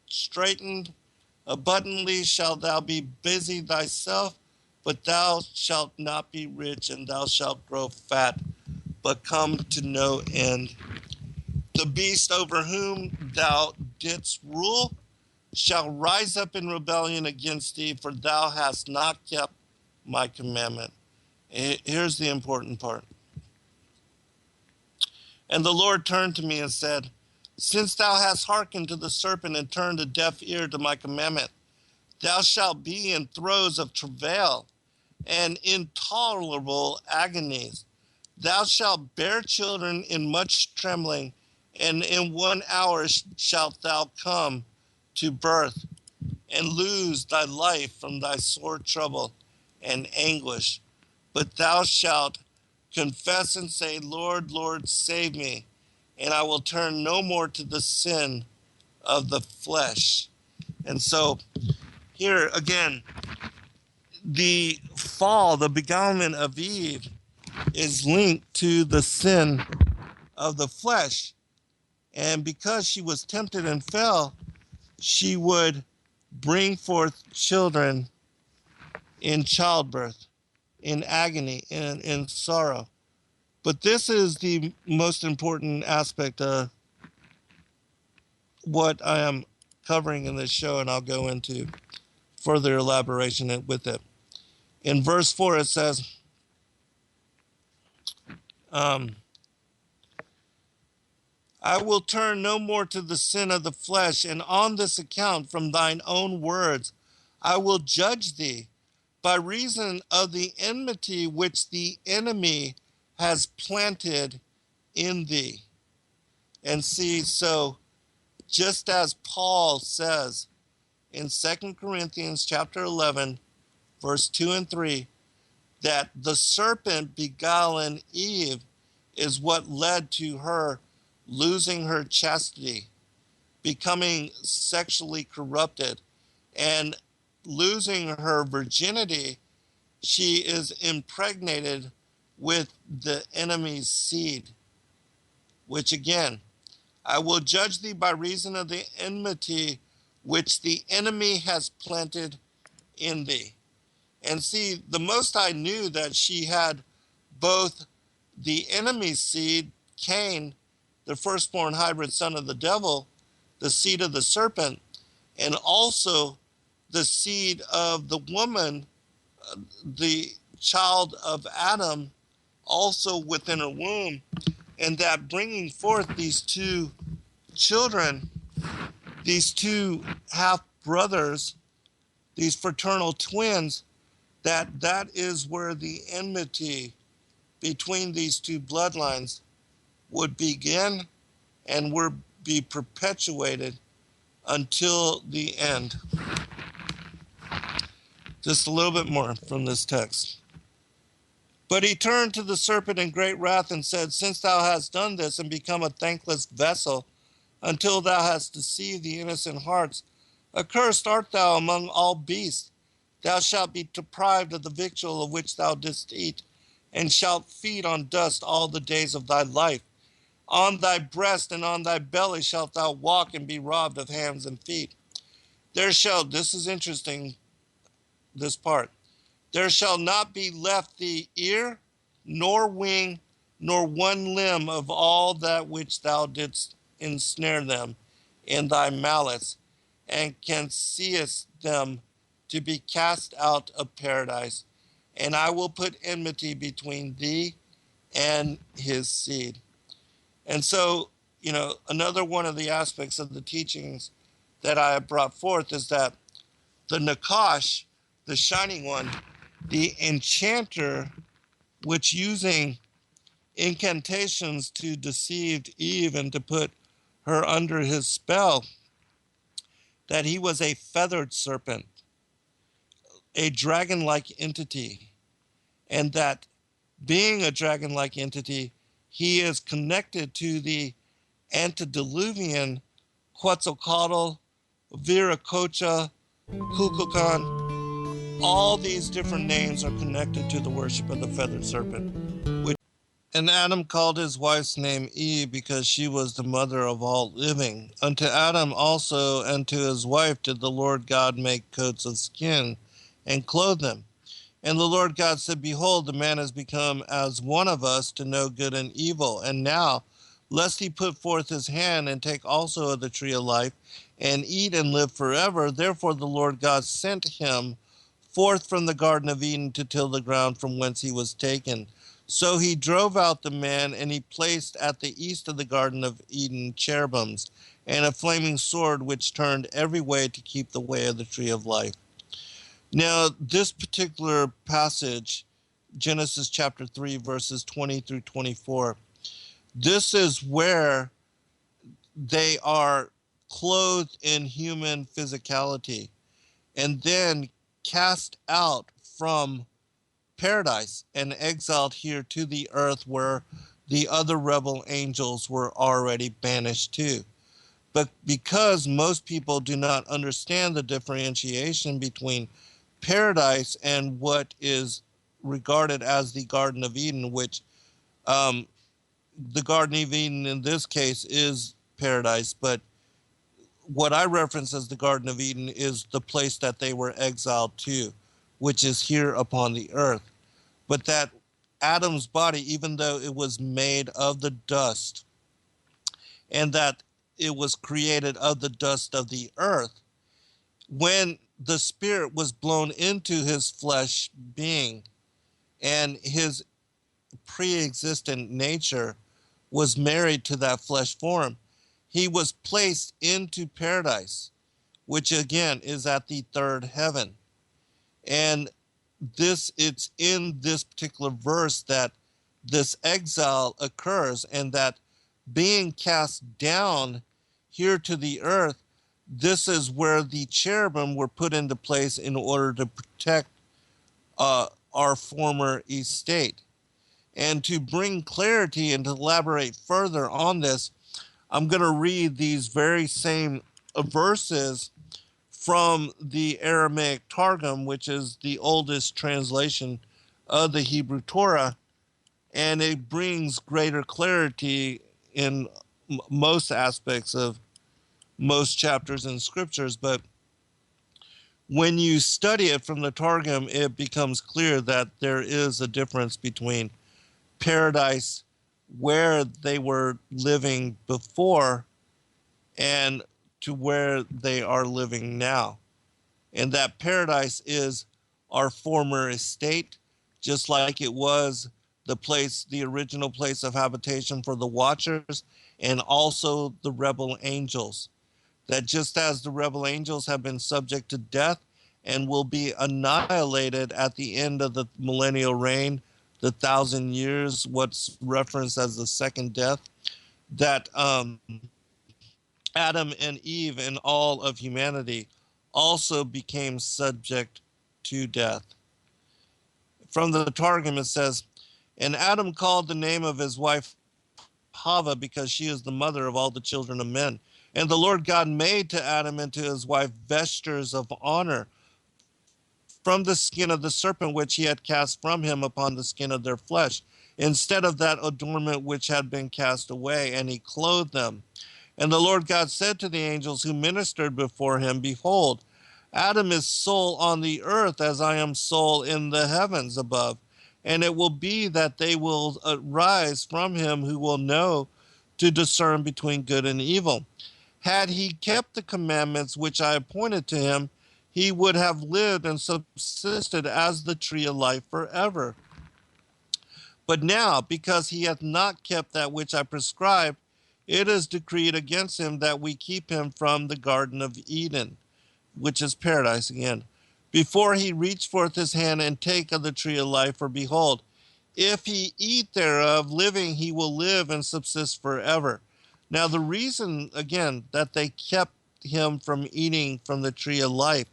straitened. Abundantly shalt thou be busy thyself, but thou shalt not be rich, and thou shalt grow fat, but come to no end. The beast over whom thou didst rule, shall rise up in rebellion against thee, for thou hast not kept my commandment. Here's the important part. And the Lord turned to me and said, since thou hast hearkened to the serpent and turned a deaf ear to my commandment, thou shalt be in throes of travail and intolerable agonies. Thou shalt bear children in much trembling, and in 1 hour shalt thou come to birth, and lose thy life from thy sore trouble and anguish. But thou shalt confess and say, Lord, Lord, save me, and I will turn no more to the sin of the flesh. And so here again, the fall, the beguilement of Eve is linked to the sin of the flesh. And because she was tempted and fell, she would bring forth children in childbirth, in agony, in sorrow. But this is the most important aspect of what I am covering in this show, and I'll go into further elaboration with it. In verse 4, it says, I will turn no more to the sin of the flesh, and on this account from thine own words I will judge thee by reason of the enmity which the enemy has planted in thee. And see, so just as Paul says in 2 Corinthians chapter 11, verse 2 and 3, that the serpent beguiling Eve is what led to her losing her chastity, becoming sexually corrupted, and losing her virginity. She is impregnated with the enemy's seed, which again, I will judge thee by reason of the enmity which the enemy has planted in thee. And see, the Most High knew that she had both the enemy's seed, Cain, the firstborn hybrid son of the devil, the seed of the serpent, and also the seed of the woman, the child of Adam, also within her womb, and that bringing forth these two children, these two half-brothers, these fraternal twins, that is where the enmity between these two bloodlines would begin and would be perpetuated until the end. Just a little bit more from this text. But he turned to the serpent in great wrath and said, since thou hast done this and become a thankless vessel, until thou hast deceived the innocent hearts, accursed art thou among all beasts. Thou shalt be deprived of the victual of which thou didst eat, and shalt feed on dust all the days of thy life. On thy breast and on thy belly shalt thou walk, and be robbed of hands and feet. This is interesting, this part. There shall not be left thee ear, nor wing, nor one limb of all that which thou didst ensnare them in thy malice, and canseest them to be cast out of paradise. And I will put enmity between thee and his seed. And so, another one of the aspects of the teachings that I have brought forth is that the Nakash, the Shining One, the enchanter, which using incantations to deceive Eve and to put her under his spell, that he was a feathered serpent, a dragon-like entity, and that being a dragon-like entity, he is connected to the antediluvian Quetzalcoatl, Viracocha, Kukulkan. All these different names are connected to the worship of the feathered serpent. And Adam called his wife's name Eve because she was the mother of all living. Unto Adam also and to his wife did the Lord God make coats of skin and clothe them. And the Lord God said, behold, the man has become as one of us to know good and evil. And now, lest he put forth his hand and take also of the tree of life and eat and live forever. Therefore the Lord God sent him forth from the Garden of Eden to till the ground from whence he was taken. So he drove out the man, and he placed at the east of the Garden of Eden cherubims, and a flaming sword which turned every way to keep the way of the tree of life. Now, this particular passage, Genesis chapter 3, verses 20 through 24, this is where they are clothed in human physicality and then cast out from paradise and exiled here to the earth where the other rebel angels were already banished to. But because most people do not understand the differentiation between paradise and what is regarded as the Garden of Eden, which the Garden of Eden in this case is paradise, but what I reference as the Garden of Eden is the place that they were exiled to, which is here upon the earth. But that Adam's body, even though it was made of the dust, and that it was created of the dust of the earth, when the spirit was blown into his flesh being and his pre-existent nature was married to that flesh form, he was placed into paradise, which again is at the third heaven. And it's in this particular verse that this exile occurs, and that being cast down here to the earth, this is where the cherubim were put into place in order to protect our former estate. And to bring clarity and to elaborate further on this, I'm going to read these very same verses from the Aramaic Targum, which is the oldest translation of the Hebrew Torah, and it brings greater clarity in most aspects of most chapters in scriptures. But when you study it from the Targum, it becomes clear that there is a difference between paradise where they were living before and to where they are living now. And that paradise is our former estate, just like it was the original place of habitation for the watchers and also the rebel angels. That just as the rebel angels have been subject to death and will be annihilated at the end of the millennial reign, the 1,000 years, what's referenced as the second death, that Adam and Eve and all of humanity also became subject to death. From the Targum it says, and Adam called the name of his wife Hava, because she is the mother of all the children of men. And the Lord God made to Adam and to his wife vestures of honor from the skin of the serpent which he had cast from him upon the skin of their flesh, instead of that adornment which had been cast away, and he clothed them. And the Lord God said to the angels who ministered before him, behold, Adam is soul on the earth as I am soul in the heavens above. And it will be that they will arise from him who will know to discern between good and evil. Had he kept the commandments which I appointed to him, he would have lived and subsisted as the tree of life forever. But now, because he hath not kept that which I prescribed, it is decreed against him that we keep him from the Garden of Eden, which is paradise again, before he reach forth his hand and take of the tree of life. For behold, if he eat thereof, living he will live and subsist forever. Now the reason, again, that they kept him from eating from the tree of life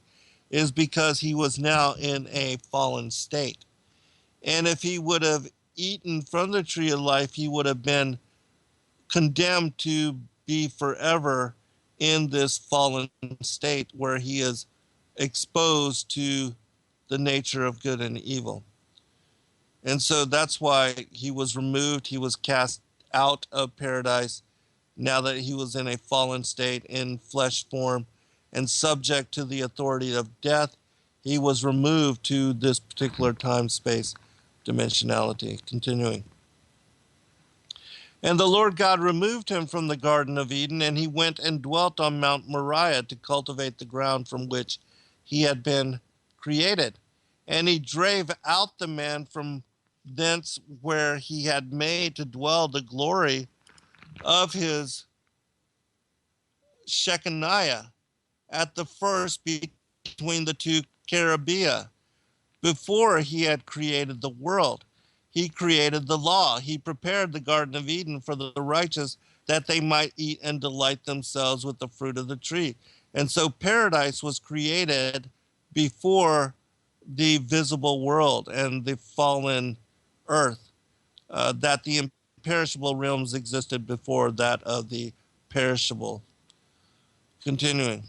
is because he was now in a fallen state. And if he would have eaten from the tree of life, he would have been condemned to be forever in this fallen state where he is exposed to the nature of good and evil. And so that's why he was removed. He was cast out of paradise now that he was in a fallen state in flesh form and subject to the authority of death. He was removed to this particular time-space dimensionality. Continuing. And the Lord God removed him from the Garden of Eden, and he went and dwelt on Mount Moriah to cultivate the ground from which he had been created. And he drave out the man from thence where he had made to dwell the glory of his Shekinah at the first between the two cherubim. Before he had created the world, he created the law. He prepared the Garden of Eden for the righteous that they might eat and delight themselves with the fruit of the tree. And so paradise was created before the visible world and the fallen earth, that the imperishable realms existed before that of the perishable. Continuing.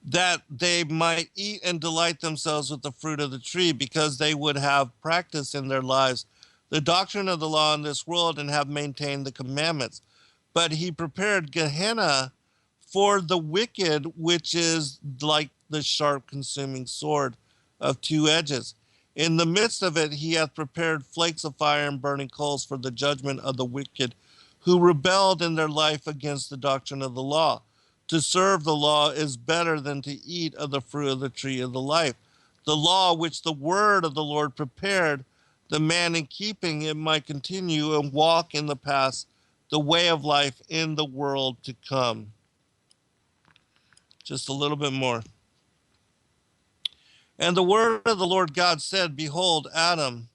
That they might eat and delight themselves with the fruit of the tree, because they would have practiced in their lives the doctrine of the law in this world and have maintained the commandments. But he prepared Gehenna for the wicked, which is like the sharp consuming sword of two edges. In the midst of it, he hath prepared flakes of fire and burning coals for the judgment of the wicked, who rebelled in their life against the doctrine of the law. To serve the law is better than to eat of the fruit of the tree of the life. The law which the word of the Lord prepared, the man in keeping it might continue and walk in the paths, the way of life in the world to come. Just a little bit more. And the word of the Lord God said, behold, Adam.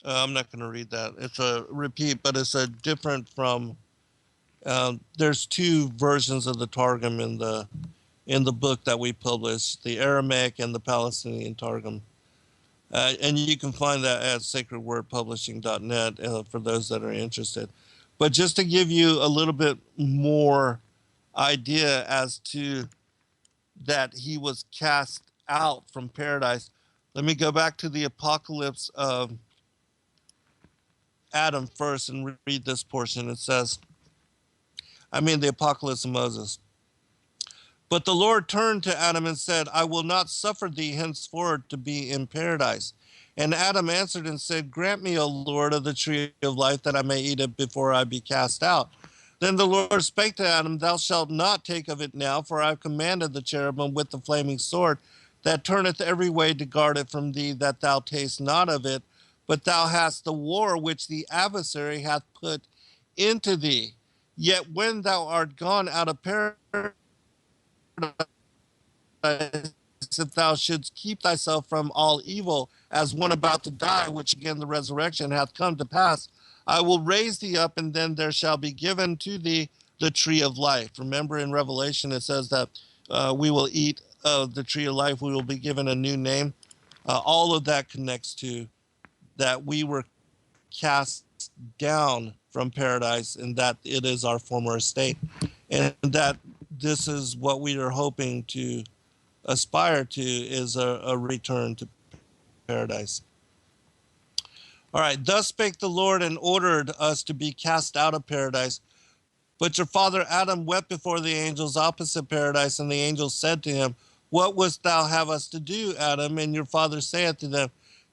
I'm not going to read that. It's a repeat, but it's a different from... there's two versions of the Targum in the book that we published, the Aramaic and the Palestinian Targum. And you can find that at sacredwordpublishing.net for those that are interested. But just to give you a little bit more idea as to that he was cast out from paradise, let me go back to the Apocalypse of Adam first and read this portion. It says, the Apocalypse of Moses. But the Lord turned to Adam and said, I will not suffer thee henceforth to be in paradise. And Adam answered and said, grant me, O Lord, of the tree of life, that I may eat it before I be cast out. Then the Lord spake to Adam, thou shalt not take of it now, for I have commanded the cherubim with the flaming sword, that turneth every way to guard it from thee, that thou taste not of it, but thou hast the war which the adversary hath put into thee. Yet when thou art gone out of paradise, if thou shouldst keep thyself from all evil, as one about to die, which again the resurrection hath come to pass, I will raise thee up, and then there shall be given to thee the tree of life. Remember in Revelation it says that we will eat of the tree of life, we will be given a new name. All of that connects to that we were cast down from paradise, and that it is our former estate, and that this is what we are hoping to aspire to, is a return to paradise. All right, thus spake the Lord and ordered us to be cast out of paradise. But your father Adam wept before the angels opposite paradise, and the angels said to him, what wouldst thou have us to do, Adam? And your father saith to them,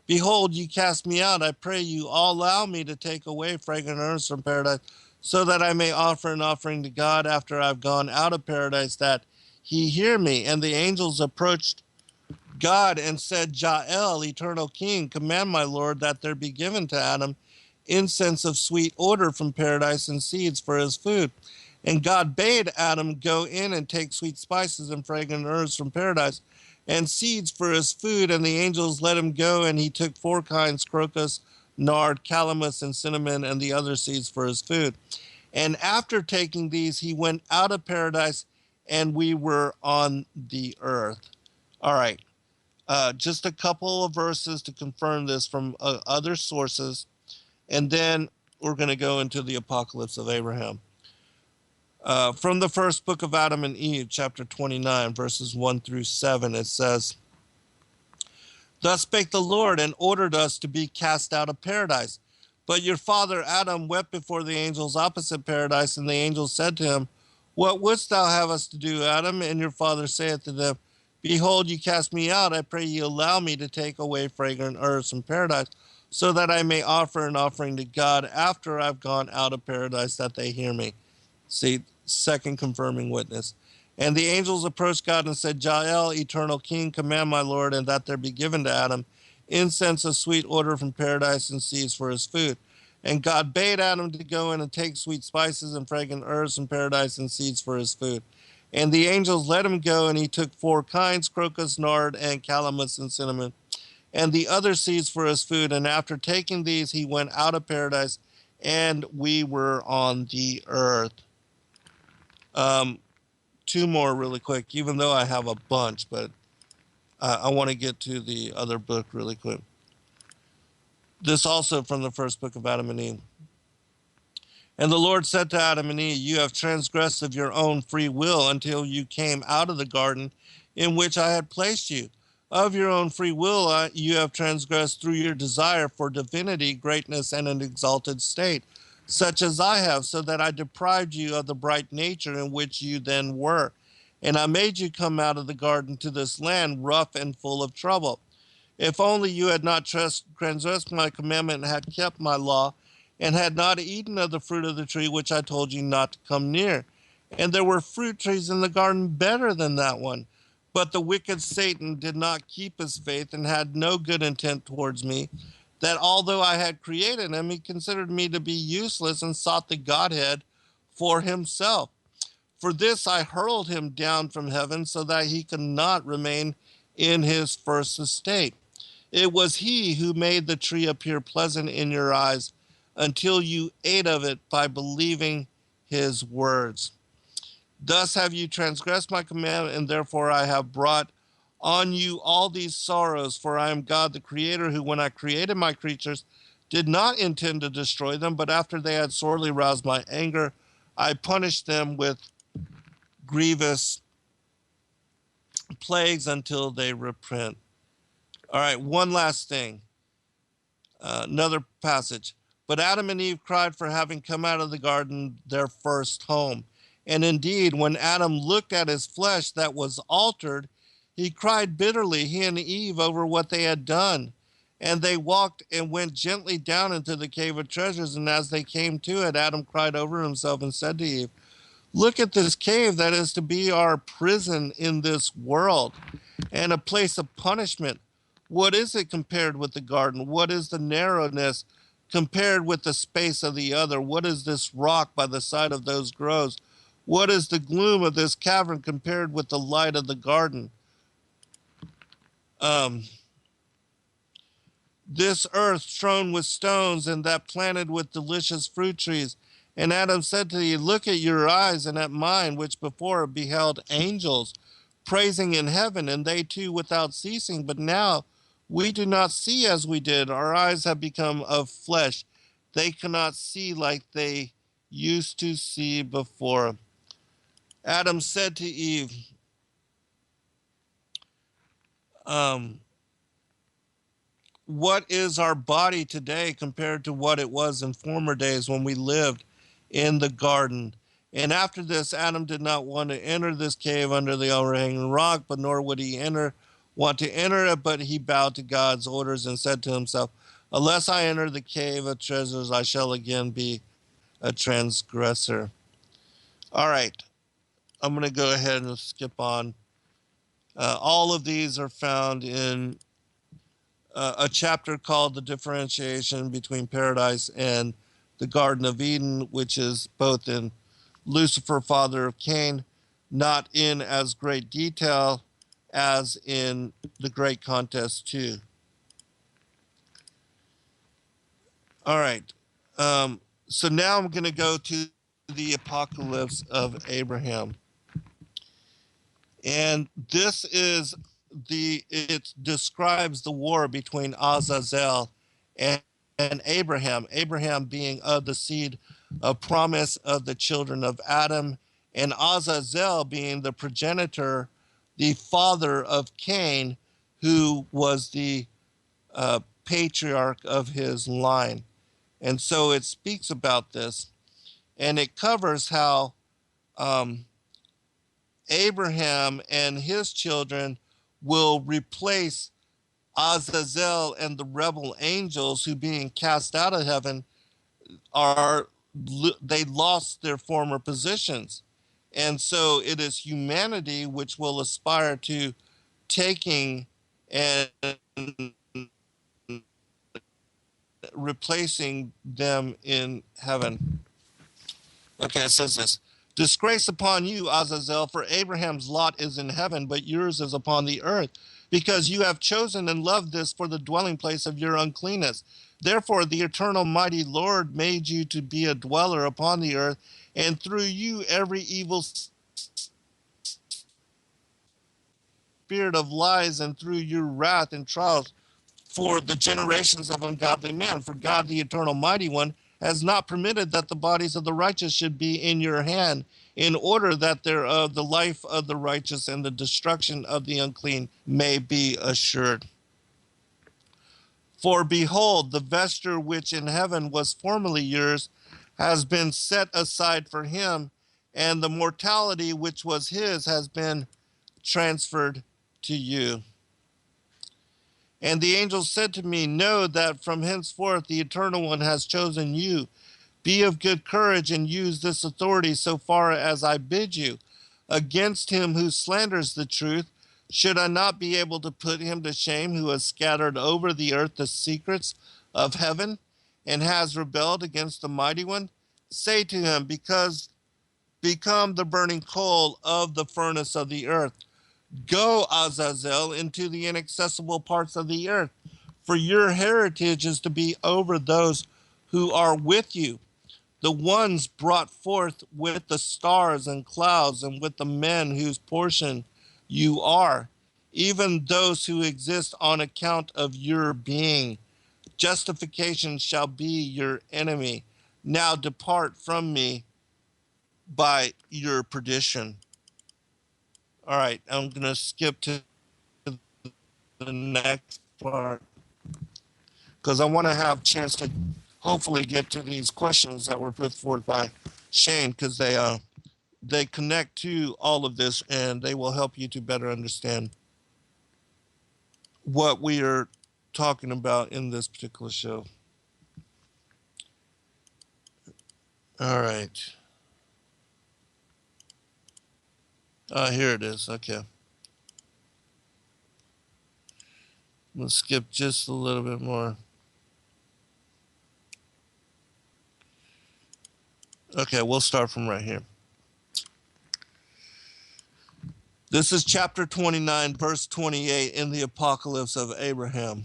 behold, ye cast me out. I pray you, allow me to take away fragrant herbs from paradise, so that I may offer an offering to God after I've gone out of paradise, that he hear me. And the angels approached God and said, Jael, eternal king, command my Lord that there be given to Adam incense of sweet odor from paradise and seeds for his food. And God bade Adam go in and take sweet spices and fragrant herbs from paradise and seeds for his food. And the angels let him go, and he took 4 kinds, crocus, nard, calamus, and cinnamon, and the other seeds for his food. And after taking these, he went out of paradise, and we were on the earth. All right. Just a couple of verses to confirm this from other sources, and then we're going to go into the Apocalypse of Abraham. From the first book of Adam and Eve, chapter 29, verses 1 through 7, it says, thus spake the Lord and ordered us to be cast out of paradise. But your father Adam wept before the angels opposite paradise, and the angels said to him, what wouldst thou have us to do, Adam? And your father saith to them, behold, ye cast me out. I pray ye allow me to take away fragrant herbs from paradise, so that I may offer an offering to God after I've gone out of paradise, that they hear me. See, second confirming witness. And the angels approached God and said, Jael, eternal king, command my Lord, and that there be given to Adam incense, a sweet odor from paradise, and seeds for his food. And God bade Adam to go in and take sweet spices and fragrant herbs from paradise and seeds for his food. And the angels let him go, and he took 4 kinds, crocus, nard, and calamus, and cinnamon, and the other seeds for his food. And after taking these, he went out of paradise, and we were on the earth. Um, 2 more really quick, even though I have a bunch, but I want to get to the other book really quick. This also from the first book of Adam and Eve. And the Lord said to Adam and Eve, you have transgressed of your own free will until you came out of the garden in which I had placed you. Of your own free will you have transgressed through your desire for divinity, greatness, and an exalted state, such as I have, so that I deprived you of the bright nature in which you then were. And I made you come out of the garden to this land, rough and full of trouble. If only you had not transgressed my commandment and had kept my law, and had not eaten of the fruit of the tree which I told you not to come near. And there were fruit trees in the garden better than that one. But the wicked Satan did not keep his faith and had no good intent towards me, that although I had created him, he considered me to be useless and sought the Godhead for himself. For this I hurled him down from heaven so that he could not remain in his first estate. It was he who made the tree appear pleasant in your eyes until you ate of it by believing his words. Thus have you transgressed my commandment, and therefore I have brought on you all these sorrows. For I am God, the creator, who when I created my creatures did not intend to destroy them, but after they had sorely roused my anger, I punished them with grievous plagues until they repent. All right, one last thing. Another passage. But Adam and Eve cried for having come out of the garden, their first home. And indeed, when Adam looked at his flesh that was altered, he cried bitterly, he and Eve, over what they had done. And they walked and went gently down into the cave of treasures. And as they came to it, Adam cried over himself and said to Eve, look at this cave that is to be our prison in this world, and a place of punishment. What is it compared with the garden? What is the narrowness compared with the space of the other? What is this rock by the side of those groves? What is the gloom of this cavern compared with the light of the garden? This earth strewn with stones, and that planted with delicious fruit trees. And Adam said to Eve, look at your eyes and at mine, which before beheld angels praising in heaven, and they too without ceasing. But now we do not see as we did. Our eyes have become of flesh. They cannot see like they used to see before. Adam said to Eve, what is our body today compared to what it was in former days when we lived in the garden? And after this, Adam did not want to enter this cave under the overhanging rock, but nor would he want to enter it, but he bowed to God's orders and said to himself, unless I enter the cave of treasures, I shall again be a transgressor. All right, I'm going to go ahead and skip on. All of these are found in a chapter called The Differentiation Between Paradise and the Garden of Eden, which is both in Lucifer, father of Cain, not in as great detail as in The Great Contest 2. All right. So now I'm going to go to the Apocalypse of Abraham. And this is it describes the war between Azazel and Abraham. Abraham being of the seed of promise of the children of Adam, and Azazel being the progenitor, the father of Cain, who was the patriarch of his line. And so it speaks about this, and it covers how Abraham and his children will replace Azazel and the rebel angels who being cast out of heaven are they lost their former positions. And so it is humanity which will aspire to taking and replacing them in heaven. Okay, it says this. Disgrace upon you, Azazel, for Abraham's lot is in heaven, but yours is upon the earth, because you have chosen and loved this for the dwelling place of your uncleanness. Therefore, the eternal mighty Lord made you to be a dweller upon the earth, and through you every evil spirit of lies, and through your wrath and trials for the generations of ungodly men. For God, the eternal mighty one, has not permitted that the bodies of the righteous should be in your hand, in order that thereof the life of the righteous and the destruction of the unclean may be assured. For behold, the vesture which in heaven was formerly yours has been set aside for him, and the mortality which was his has been transferred to you. And the angel said to me, know that from henceforth the Eternal One has chosen you. Be of good courage and use this authority so far as I bid you. Against him who slanders the truth, should I not be able to put him to shame, who has scattered over the earth the secrets of heaven and has rebelled against the Mighty One? Say to him, because become the burning coal of the furnace of the earth. Go, Azazel, into the inaccessible parts of the earth, for your heritage is to be over those who are with you, the ones brought forth with the stars and clouds and with the men whose portion you are, even those who exist on account of your being. Justification shall be your enemy. Now depart from me by your perdition. All right, I'm going to skip to the next part because I want to have a chance to hopefully get to these questions that were put forth by Shane, because they connect to all of this and they will help you to better understand what we are talking about in this particular show. All right. Here it is. Okay. Let's skip just a little bit more. Okay, we'll start from right here. This is chapter 29, verse 28 in the Apocalypse of Abraham.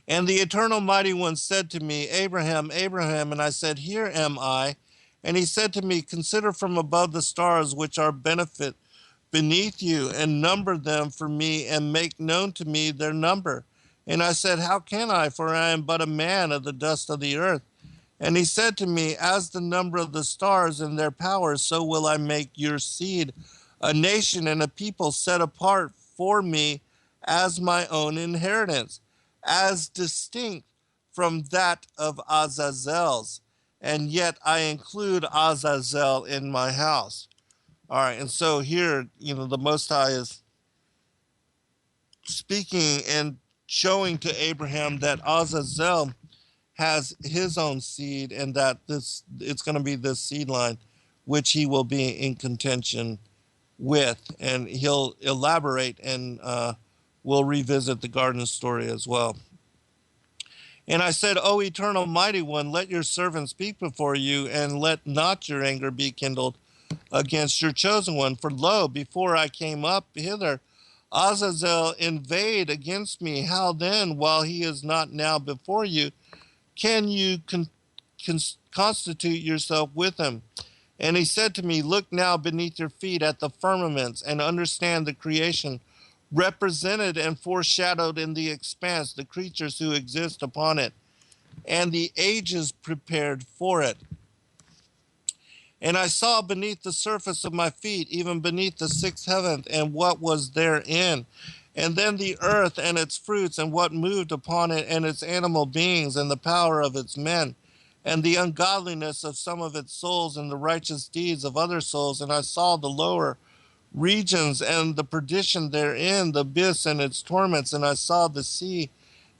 And the Eternal Mighty One said to me, Abraham, Abraham, and I said, here am I. And he said to me, consider from above the stars which are beneath you, and number them for me, and make known to me their number. And I said, how can I, for I am but a man of the dust of the earth. And he said to me, as the number of the stars and their power, so will I make your seed a nation and a people set apart for me as my own inheritance, as distinct from that of Azazel's. And yet I include Azazel in my house. All right, and so here, the Most High is speaking and showing to Abraham that Azazel has his own seed, and that it's going to be this seed line which he will be in contention with, and he'll elaborate, and we'll revisit the garden story as well. And I said, O Eternal Mighty One, let your servant speak before you, and let not your anger be kindled against your chosen one. For lo, before I came up hither, Azazel inveighed against me. How then, while he is not now before you, can you constitute yourself with him? And he said to me, look now beneath your feet at the firmaments, and understand the creation represented and foreshadowed in the expanse, the creatures who exist upon it, and the ages prepared for it. And I saw beneath the surface of my feet, even beneath the sixth heaven, and what was therein. And then the earth and its fruits, and what moved upon it, and its animal beings, and the power of its men, and the ungodliness of some of its souls, and the righteous deeds of other souls. And I saw the lower regions and the perdition therein, the abyss and its torments. And I saw the sea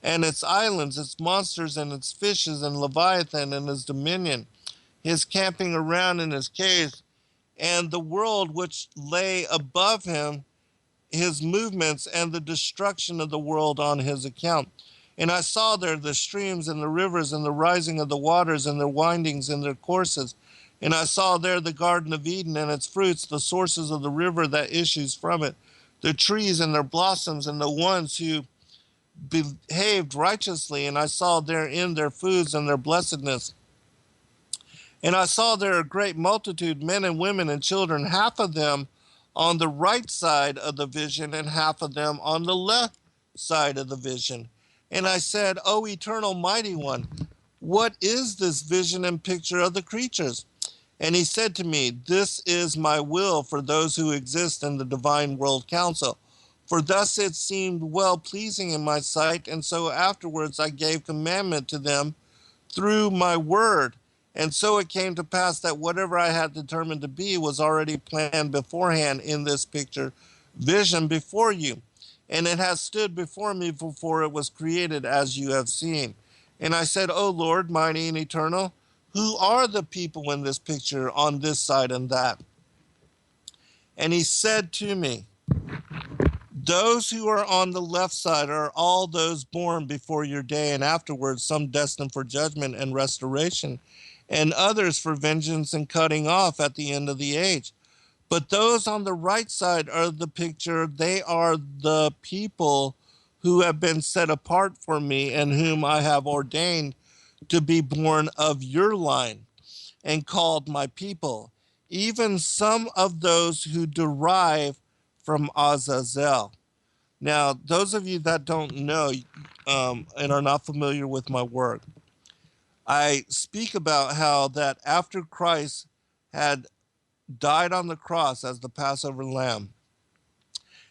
and its islands, its monsters and its fishes, and Leviathan and his dominion, his camping around in his caves, and the world which lay above him, his movements, and the destruction of the world on his account. And I saw there the streams and the rivers and the rising of the waters and their windings and their courses. And I saw there the Garden of Eden and its fruits, the sources of the river that issues from it, the trees and their blossoms, and the ones who behaved righteously. And I saw therein their foods and their blessedness. And I saw there a great multitude, men and women and children, half of them on the right side of the vision and half of them on the left side of the vision. And I said, O eternal mighty one, what is this vision and picture of the creatures? And he said to me, this is my will for those who exist in the divine world council. For thus it seemed well pleasing in my sight, and so afterwards I gave commandment to them through my word. And so it came to pass that whatever I had determined to be was already planned beforehand in this picture vision before you. And it has stood before me before it was created, as you have seen. And I said, O Lord, mighty and eternal, who are the people in this picture on this side and that? And he said to me, those who are on the left side are all those born before your day, and afterwards some destined for judgment and restoration, and others for vengeance and cutting off at the end of the age. But those on the right side of the picture, they are the people who have been set apart for me and whom I have ordained to be born of your line and called my people, even some of those who derive from Azazel. Now, those of you that don't know and are not familiar with my work, I speak about how that after Christ had died on the cross as the Passover lamb,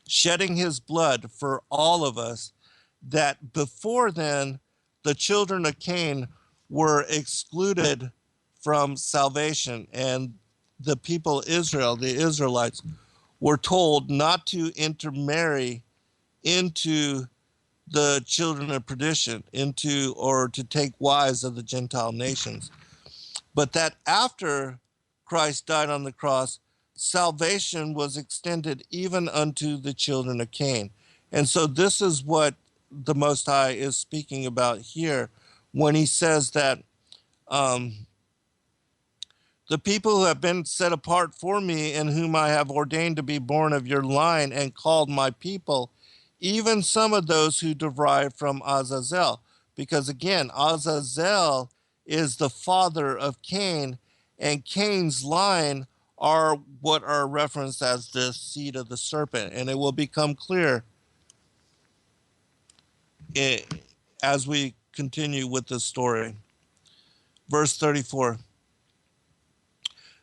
shedding his blood for all of us, that before then, the children of Cain were excluded from salvation, and the people Israel, the Israelites, were told not to intermarry into the children of perdition, into or to take wives of the Gentile nations. But that after Christ died on the cross, salvation was extended even unto the children of Cain. And so this is what the Most High is speaking about here when he says that the people who have been set apart for me and whom I have ordained to be born of your line and called my people, even some of those who derive from Azazel. Because again, Azazel is the father of Cain, and Cain's line are what are referenced as the seed of the serpent. And it will become clear as we continue with this story. Verse 34.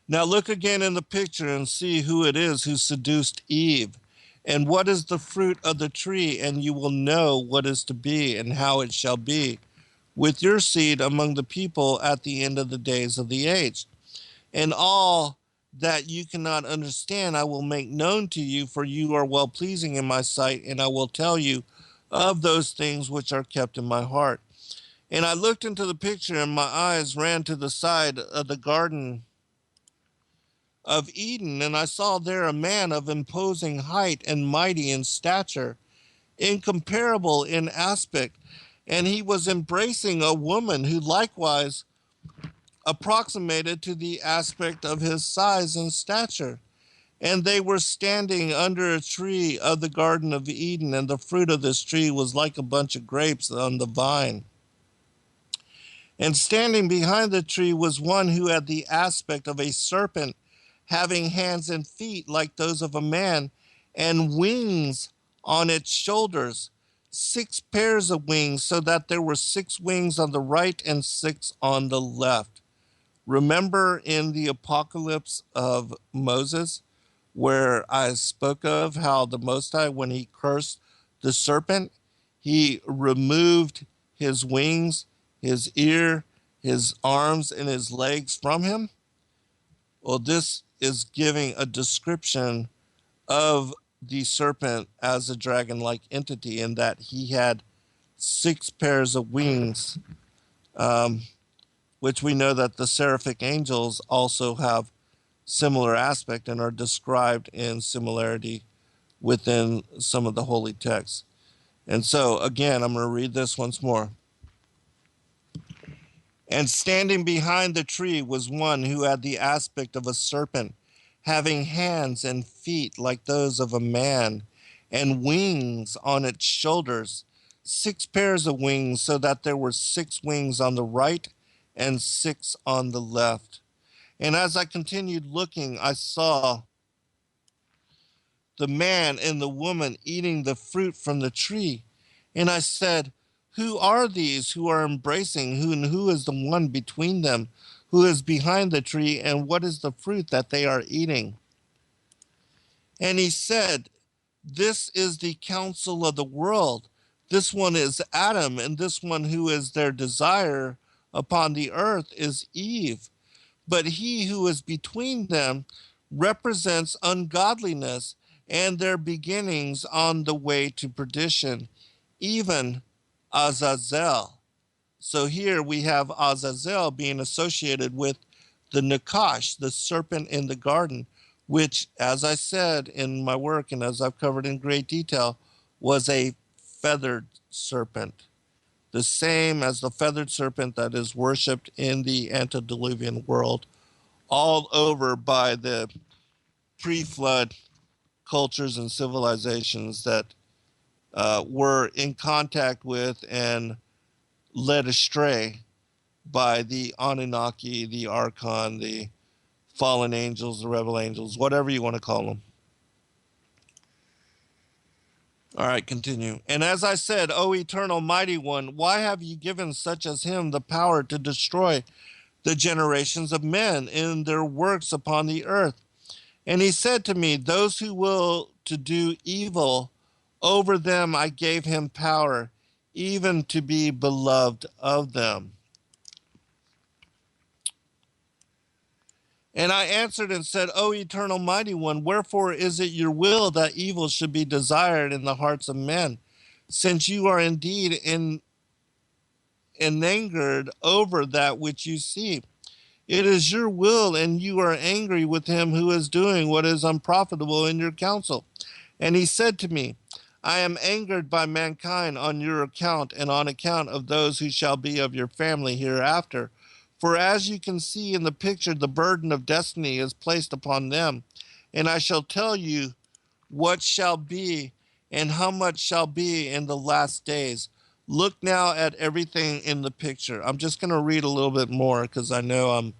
Now look again in the picture and see who it is who seduced Eve, and what is the fruit of the tree, and you will know what is to be and how it shall be with your seed among the people at the end of the days of the age. And all that you cannot understand I will make known to you, for you are well pleasing in my sight, and I will tell you of those things which are kept in my heart. And I looked into the picture, and my eyes ran to the side of the garden of Eden, and I saw there a man of imposing height and mighty in stature, incomparable in aspect, and he was embracing a woman who likewise approximated to the aspect of his size and stature. And they were standing under a tree of the Garden of Eden, and the fruit of this tree was like a bunch of grapes on the vine. And standing behind the tree was one who had the aspect of a serpent, having hands and feet like those of a man, and wings on its shoulders, 6 pairs of wings, so that there were 6 wings on the right and 6 on the left. Remember in the Apocalypse of Moses, where I spoke of how the Most High, when he cursed the serpent, he removed his wings, his ear, his arms, and his legs from him? Well, this is giving a description of the serpent as a dragon-like entity, in that he had 6 pairs of wings, um, which we know that the seraphic angels also have similar aspect and are described in similarity within some of the holy texts. And so, again, I'm going to read this once more. And standing behind the tree was one who had the aspect of a serpent, having hands and feet like those of a man, and wings on its shoulders, 6 pairs of wings, so that there were 6 wings on the right and 6 on the left. And as I continued looking, I saw the man and the woman eating the fruit from the tree. And I said, who are these who are embracing? Who is the one between them? Who is behind the tree? And what is the fruit that they are eating? And he said, this is the counsel of the world. This one is Adam, and this one who is their desire upon the earth is Eve. But he who is between them represents ungodliness and their beginnings on the way to perdition, even Azazel. So here we have Azazel being associated with the Nakash, the serpent in the garden, which, as I said in my work and as I've covered in great detail, was a feathered serpent, the same as the feathered serpent that is worshipped in the antediluvian world all over by the pre-flood cultures and civilizations that were in contact with and led astray by the Anunnaki, the Archon, the fallen angels, the rebel angels, whatever you want to call them. All right, continue. And as I said, O eternal mighty one, why have you given such as him the power to destroy the generations of men in their works upon the earth? And he said to me, those who will to do evil, over them I gave him power, even to be beloved of them. And I answered and said, O eternal mighty one, wherefore is it your will that evil should be desired in the hearts of men, since you are indeed angered over that which you see? It is your will, and you are angry with him who is doing what is unprofitable in your counsel. And he said to me, I am angered by mankind on your account and on account of those who shall be of your family hereafter. For as you can see in the picture, the burden of destiny is placed upon them. And I shall tell you what shall be and how much shall be in the last days. Look now at everything in the picture. I'm just going to read a little bit more because I know I'm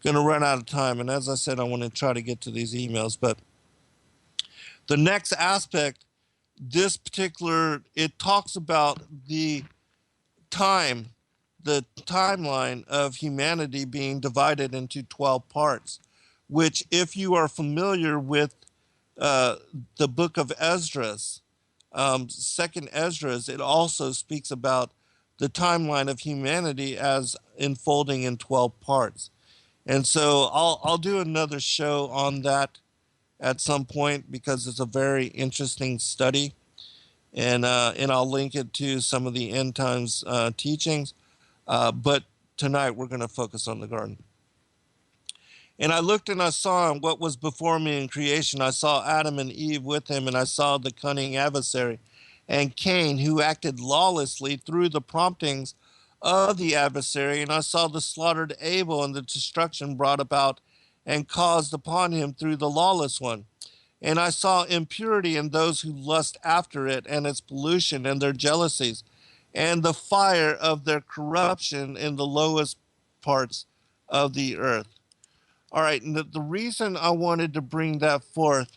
going to run out of time. And as I said, I want to try to get to these emails. But the next aspect, this particular, it talks about the time, the timeline of humanity being divided into 12 parts, which, if you are familiar with the book of Esdras, second Esdras, it also speaks about the timeline of humanity as unfolding in 12 parts. And so I'll do another show on that at some point because it's a very interesting study, and I'll link it to some of the end times teachings. But tonight we're going to focus on the garden. And I looked and I saw what was before me in creation. I saw Adam and Eve with him, and I saw the cunning adversary, and Cain, who acted lawlessly through the promptings of the adversary. And I saw the slaughtered Abel and the destruction brought about and caused upon him through the lawless one. And I saw impurity in those who lust after it, and its pollution and their jealousies, and the fire of their corruption in the lowest parts of the earth. All right, and the reason I wanted to bring that forth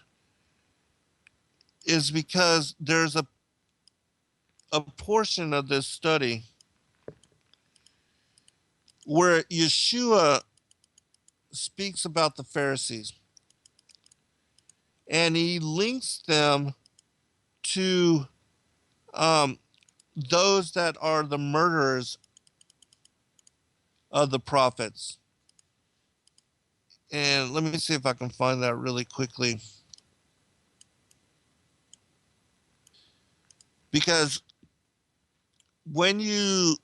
is because there's a portion of this study where Yeshua speaks about the Pharisees, and he links them to those that are the murderers of the prophets. And let me see if I can find that really quickly. Because when you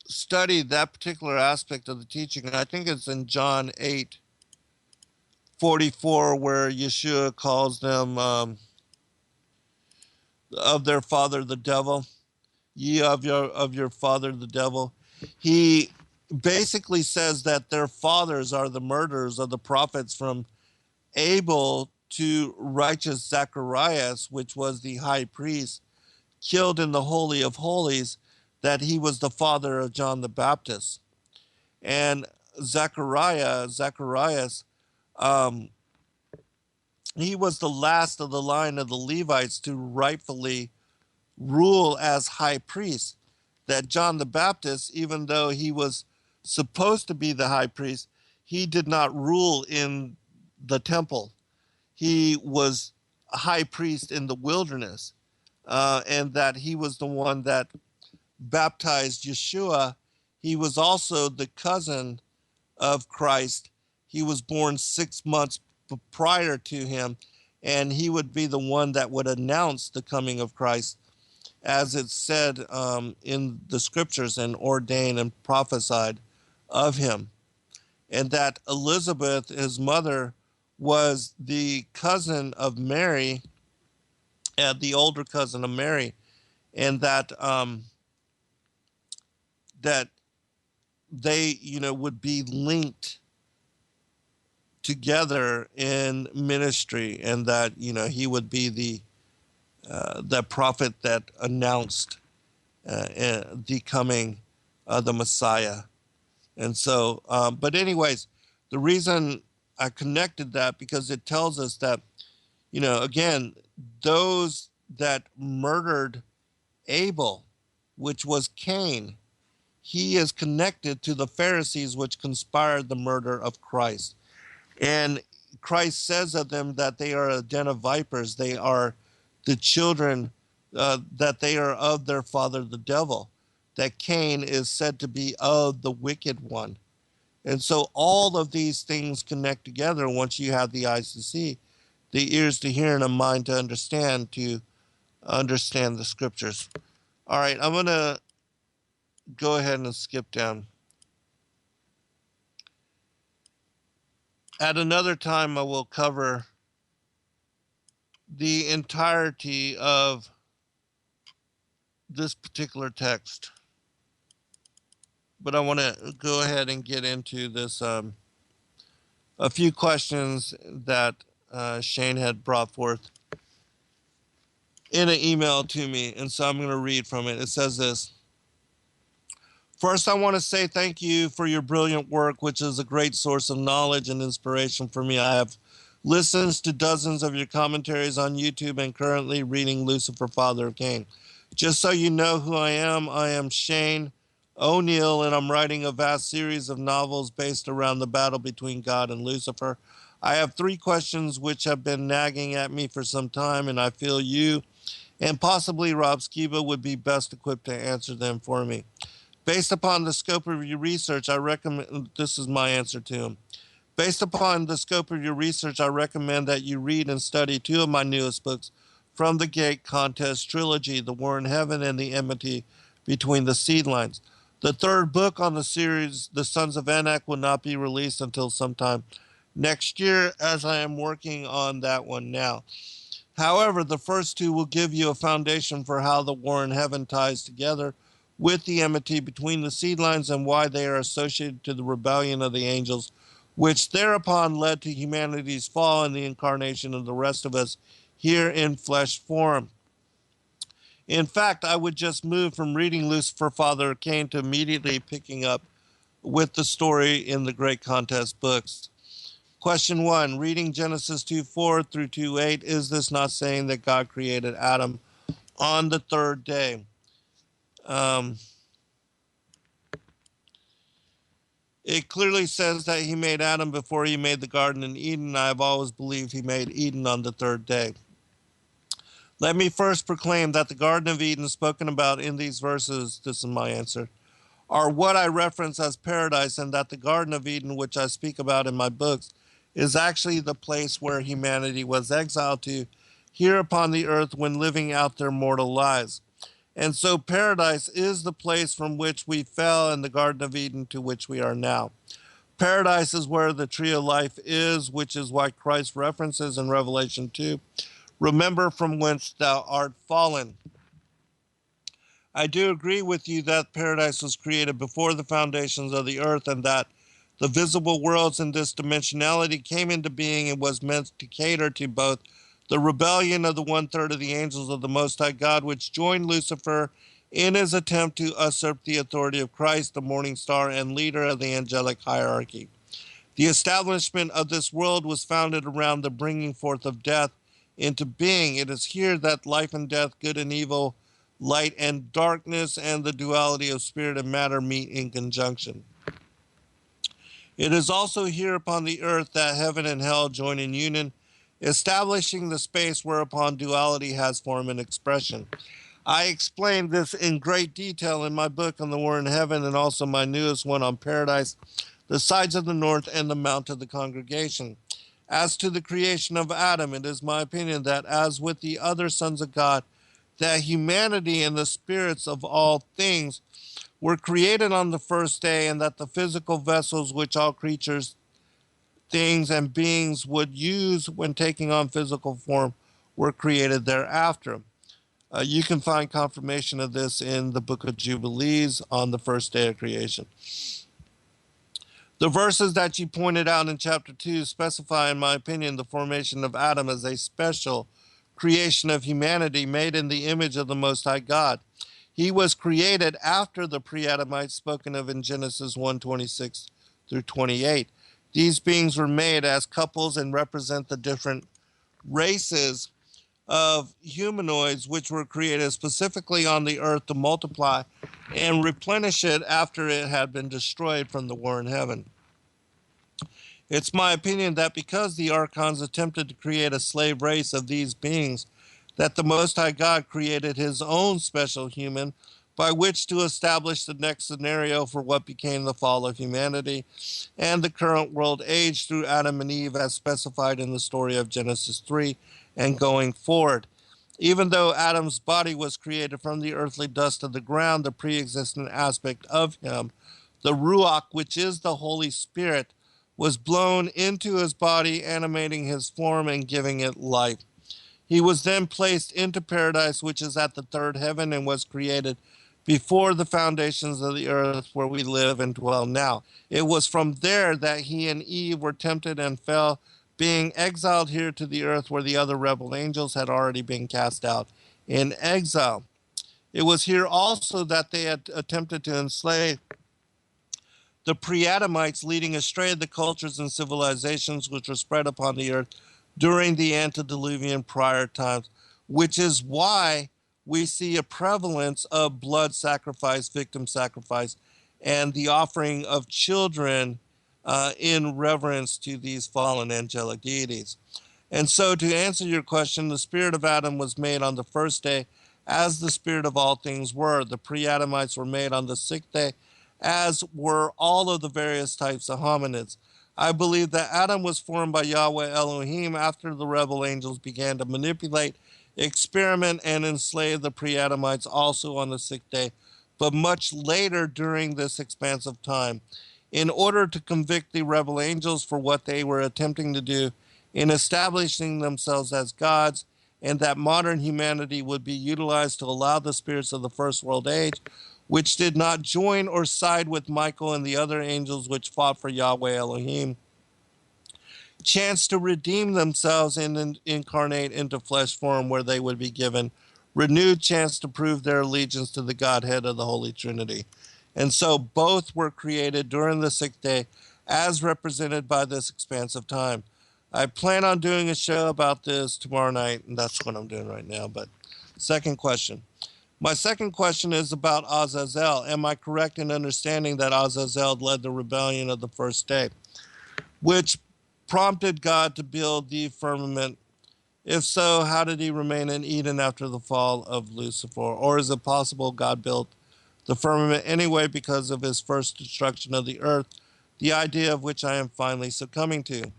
study that particular aspect of the teaching, I think it's in John 8:44, where Yeshua calls them of their father the devil, ye of your father the devil. He basically says that their fathers are the murderers of the prophets, from Abel to righteous Zacharias, which was the high priest killed in the Holy of Holies, that he was the father of John the Baptist. And Zacharias, um, he was the last of the line of the Levites to rightfully rule as high priest. That John the Baptist, even though he was supposed to be the high priest, he did not rule in the temple. He was a high priest in the wilderness, and that he was the one that baptized Yeshua. He was also the cousin of Christ. He was born 6 months prior to him, and he would be the one that would announce the coming of Christ, as it's said in the scriptures, and ordained and prophesied of him. And that Elizabeth, his mother, was the cousin of Mary, the older cousin of Mary, and that that they, would be linked together in ministry, and that he would be the prophet that announced the coming of the Messiah. And so, but anyways, the reason I connected that, because it tells us that, again, those that murdered Abel, which was Cain, he is connected to the Pharisees, which conspired the murder of Christ. And Christ says of them that they are a den of vipers. They are the children, that they are of their father, the devil. That Cain is said to be of the wicked one. And so all of these things connect together once you have the eyes to see, the ears to hear, and a mind to understand the scriptures. All right, I'm going to go ahead and skip down. At another time, I will cover the entirety of this particular text. But I want to go ahead and get into this, a few questions that Shane had brought forth in an email to me. And so I'm going to read from it. It says this: First, I want to say thank you for your brilliant work, which is a great source of knowledge and inspiration for me. I have listened to dozens of your commentaries on YouTube and currently reading Lucifer, Father of Cain. Just so you know who I am Shane O'Neill, and I'm writing a vast series of novels based around the battle between God and Lucifer. I have 3 questions which have been nagging at me for some time, and I feel you and possibly Rob Skiba would be best equipped to answer them for me. Based upon the scope of your research, I recommend, this is my answer to him. Based upon the scope of your research, I recommend that you read and study 2 of my newest books from the Gate Contest trilogy, The War in Heaven and The Enmity Between the Seedlines. The 3rd book on the series, The Sons of Anak, will not be released until sometime next year, as I am working on that one now. However, the first 2 will give you a foundation for how the War in Heaven ties together with the enmity between the seedlines, and why they are associated to the rebellion of the angels, which thereupon led to humanity's fall and the incarnation of the rest of us here in flesh form. In fact, I would just move from reading Lucifer, Father of Cain to immediately picking up with the story in the Great Contest books. Question 1, reading Genesis 2:4 through 2:8, is this not saying that God created Adam on the 3rd day? It clearly says that he made Adam before he made the garden in Eden. I have always believed he made Eden on the 3rd day. Let me first proclaim that the Garden of Eden spoken about in these verses, this is my answer, are what I reference as paradise, and that the Garden of Eden, which I speak about in my books, is actually the place where humanity was exiled to here upon the earth when living out their mortal lives. And so paradise is the place from which we fell in the Garden of Eden to which we are now. Paradise is where the tree of life is, which is why Christ references in Revelation 2, remember from whence thou art fallen. I do agree with you that paradise was created before the foundations of the earth and that the visible worlds in this dimensionality came into being and was meant to cater to both the rebellion of the 1/3 of the angels of the Most High God, which joined Lucifer in his attempt to usurp the authority of Christ, the morning star and leader of the angelic hierarchy. The establishment of this world was founded around the bringing forth of death into being. It is here that life and death, good and evil, light and darkness, and the duality of spirit and matter meet in conjunction. It is also here upon the earth that heaven and hell join in union, establishing the space whereupon duality has form and expression. I explained this in great detail in my book on the war in heaven and also my newest one on paradise, the sides of the north and the mount of the congregation. As to the creation of Adam, it is my opinion that as with the other sons of God, that humanity and the spirits of all things were created on the first day, and that the physical vessels which all creatures, things, and beings would use when taking on physical form were created thereafter. You can find confirmation of this in the book of Jubilees on the first day of creation. The verses that you pointed out in chapter 2 specify, in my opinion, the formation of Adam as a special creation of humanity made in the image of the Most High God. He was created after the pre-Adamites spoken of in Genesis 1:26 through 28. These beings were made as couples and represent the different races of humanoids which were created specifically on the earth to multiply and replenish it after it had been destroyed from the war in heaven. It's my opinion that because the archons attempted to create a slave race of these beings, that the Most High God created his own special human by which to establish the next scenario for what became the fall of humanity and the current world age through Adam and Eve as specified in the story of Genesis 3 and going forward. Even though Adam's body was created from the earthly dust of the ground, the pre-existent aspect of him, the Ruach, which is the Holy Spirit, was blown into his body, animating his form and giving it life. He was then placed into paradise, which is at the third heaven, and was created before the foundations of the earth where we live and dwell now. It was from there that he and Eve were tempted and fell, being exiled here to the earth where the other rebel angels had already been cast out in exile. It was here also that they had attempted to enslave the pre-Adamites, leading astray the cultures and civilizations which were spread upon the earth during the antediluvian prior times, which is why we see a prevalence of blood sacrifice, victim sacrifice, and the offering of children in reverence to these fallen angelic deities. And so to answer your question, the spirit of Adam was made on the first day as the spirit of all things were. The pre-Adamites were made on the sixth day, as were all of the various types of hominids. I believe that Adam was formed by Yahweh Elohim after the rebel angels began to manipulate, experiment, and enslave the pre-Adamites also on the sixth day, but much later during this expanse of time, in order to convict the rebel angels for what they were attempting to do in establishing themselves as gods, and that modern humanity would be utilized to allow the spirits of the first world age, which did not join or side with Michael and the other angels which fought for Yahweh Elohim, chance to redeem themselves and incarnate into flesh form, where they would be given renewed chance to prove their allegiance to the Godhead of the Holy Trinity. And so both were created during the sixth day as represented by this expanse of time. I plan on doing a show about this tomorrow night, and that's what I'm doing right now. But second question. My second question is about Azazel. Am I correct in understanding that Azazel led the rebellion of the first day, which prompted God to build the firmament? If so, how did he remain in Eden after the fall of Lucifer? Or is it possible God built the firmament anyway because of his first destruction of the earth, the idea of which I am finally succumbing to?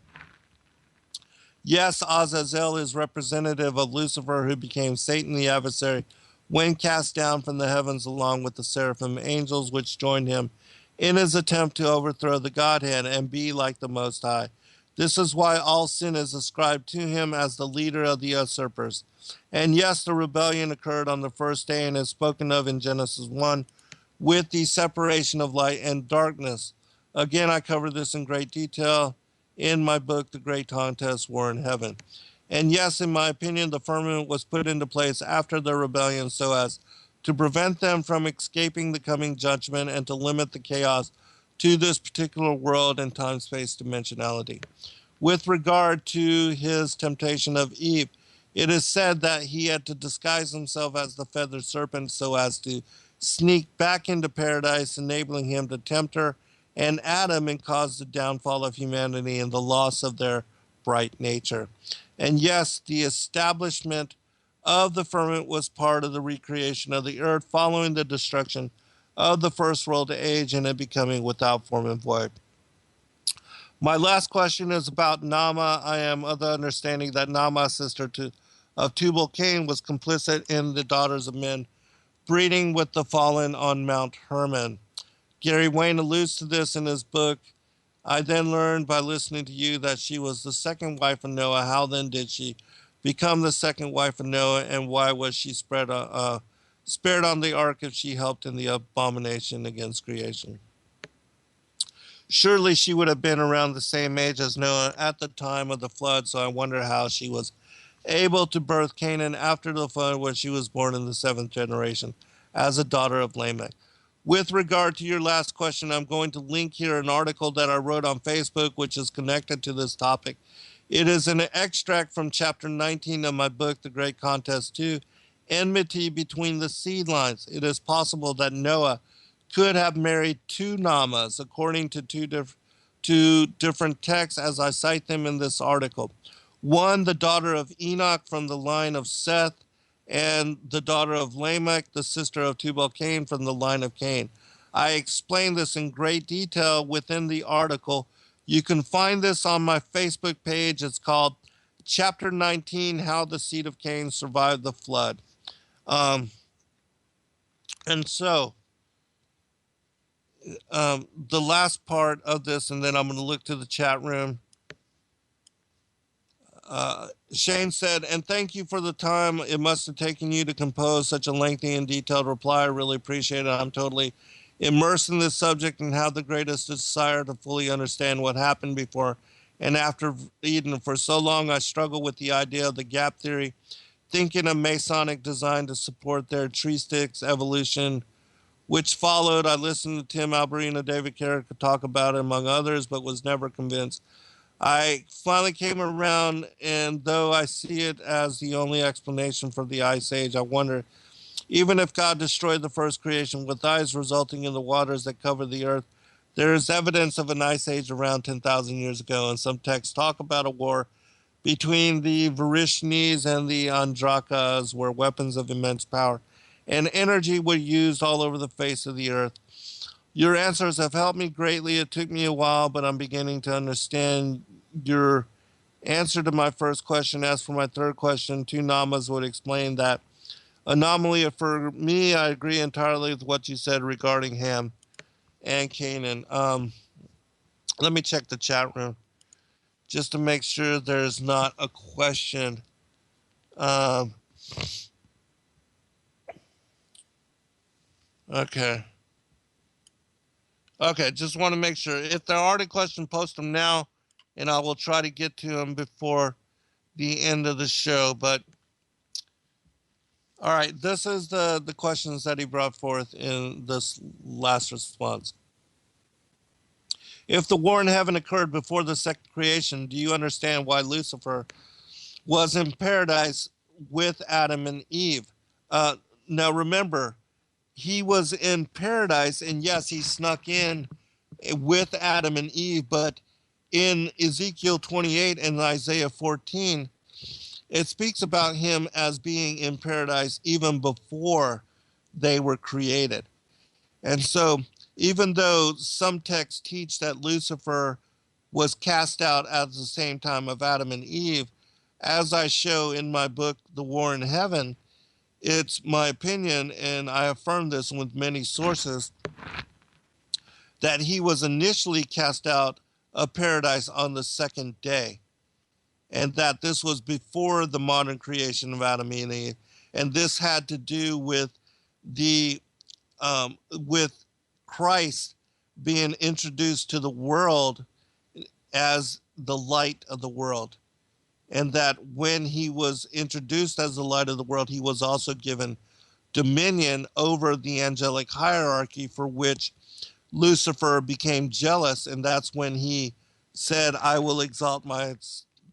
Yes, Azazel is representative of Lucifer, who became Satan the adversary when cast down from the heavens along with the seraphim angels which joined him in his attempt to overthrow the Godhead and be like the Most High. This is why all sin is ascribed to him as the leader of the usurpers. And yes, the rebellion occurred on the first day and is spoken of in Genesis 1 with the separation of light and darkness. Again, I cover this in great detail in my book, The Great Contest, War in Heaven. And yes, in my opinion, the firmament was put into place after the rebellion so as to prevent them from escaping the coming judgment and to limit the chaos to this particular world and time-space dimensionality. With regard to his temptation of Eve, it is said that he had to disguise himself as the feathered serpent so as to sneak back into paradise, enabling him to tempt her and Adam and cause the downfall of humanity and the loss of their bright nature. And yes, the establishment of the firmament was part of the recreation of the earth following the destruction of the first world age and it becoming without form and void. My last question is about Nama. I am of the understanding that Nama, sister of Tubal Cain, was complicit in the daughters of men breeding with the fallen on Mount Hermon. Gary Wayne alludes to this in his book. I then learned by listening to you that she was the second wife of Noah. How then did she become the second wife of Noah, and why was she spared on the ark if she helped in the abomination against creation? Surely she would have been around the same age as Noah at the time of the flood, so I wonder how she was able to birth Canaan after the flood when she was born in the seventh generation as a daughter of Lamech. With regard to your last question, I'm going to link here an article that I wrote on Facebook, which is connected to this topic. It is an extract from chapter 19 of my book, The Great Contest 2, Enmity Between the Seed Lines. It is possible that Noah could have married two Namas, according to two different texts, as I cite them in this article. One, the daughter of Enoch from the line of Seth, and the daughter of Lamech, the sister of Tubal Cain from the line of Cain. I explain this in great detail within the article. You can find this on my Facebook page. It's called Chapter 19, How the Seed of Cain Survived the Flood. And so, the last part of this, and then I'm going to look to the chat room. Shane said, and thank you for the time it must have taken you to compose such a lengthy and detailed reply. I really appreciate it. I'm totally immersed in this subject and have the greatest desire to fully understand what happened before and after Eden. For so long, I struggled with the idea of the gap theory, thinking of Masonic design to support their tree sticks evolution, which followed. I listened to Tim Alberino, David Carrick talk about it, among others, but was never convinced. I finally came around, and though I see it as the only explanation for the Ice Age, I wonder, even if God destroyed the first creation with ice resulting in the waters that cover the earth, there is evidence of an Ice Age around 10,000 years ago, and some texts talk about a war between the Varishnis and the Andrakas, where weapons of immense power and energy were used all over the face of the earth. Your answers have helped me greatly. It took me a while, but I'm beginning to understand your answer to my first question. As for my third question, two Namas would explain that anomaly. For me, I agree entirely with what you said regarding Ham and Canaan. Let me check the chat room just to make sure there's not a question. Okay. Okay, just want to make sure. If there are any questions, post them now, and I will try to get to them before the end of the show. But, all right, this is the questions that he brought forth in this last response. If the war in heaven occurred before the second creation, do you understand why Lucifer was in paradise with Adam and Eve? Now, remember, he was in paradise, and yes, he snuck in with Adam and Eve, but in Ezekiel 28 and Isaiah 14, it speaks about him as being in paradise even before they were created. And so, even though some texts teach that Lucifer was cast out at the same time of Adam and Eve, as I show in my book, The War in Heaven, it's my opinion, and I affirm this with many sources, that he was initially cast out of paradise on the second day, and that this was before the modern creation of Adam and Eve, and this had to do the with Christ being introduced to the world as the light of the world, and that when he was introduced as the light of the world, he was also given dominion over the angelic hierarchy, for which Lucifer became jealous, and that's when he said, I will exalt my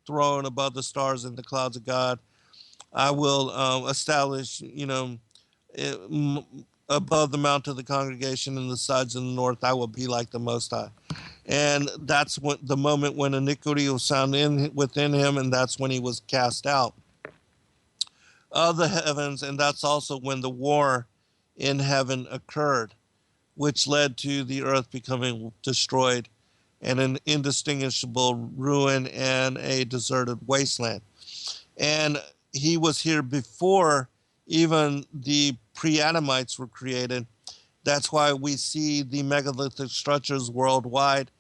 throne above the stars and the clouds of God. I will establish, above the mount of the congregation and the sides of the north, I will be like the Most High. And that's what the moment when iniquity was found within him, and that's when he was cast out of the heavens, and that's also when the war in heaven occurred, which led to the earth becoming destroyed and an indistinguishable ruin and a deserted wasteland. And he was here before even the pre-Adamites were created. That's why we see the megalithic structures worldwide,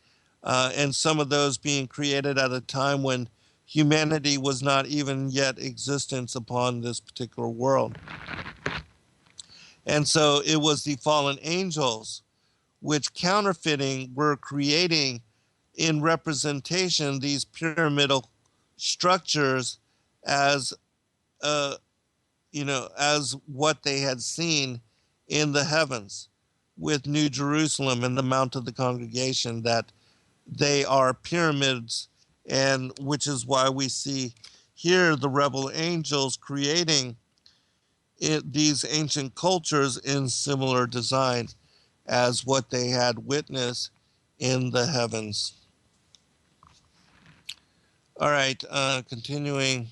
and some of those being created at a time when humanity was not even yet existence upon this particular world. And so it was the fallen angels which counterfeiting were creating in representation these pyramidal structures as as what they had seen in the heavens with New Jerusalem and the Mount of the Congregation, that they are pyramids, and which is why we see here the rebel angels creating these ancient cultures in similar design as what they had witnessed in the heavens. All right, continuing.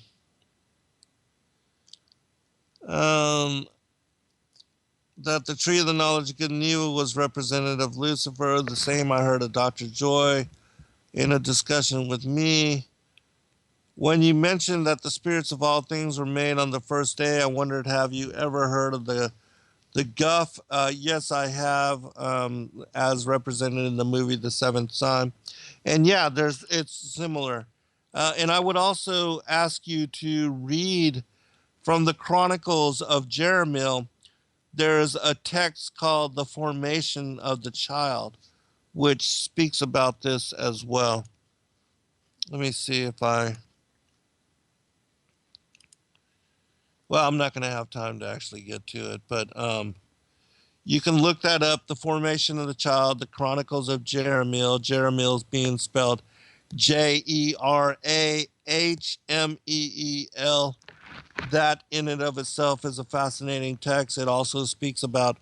That the tree of the knowledge of good and evil was representative of Lucifer. The same I heard of Dr. Joy in a discussion with me. When you mentioned that the spirits of all things were made on the first day, I wondered, have you ever heard of the guff? Yes, I have, as represented in the movie The Seventh Son. And yeah, it's similar. And I would also ask you to read from the Chronicles of Jeremiah. There's a text called The Formation of the Child, which speaks about this as well. Let me see if I'm not going to have time to actually get to it, but you can look that up, The Formation of the Child, the Chronicles of Jeremiah. Jeremiah is being spelled Jerahmeel. That in and of itself is a fascinating text. It also speaks about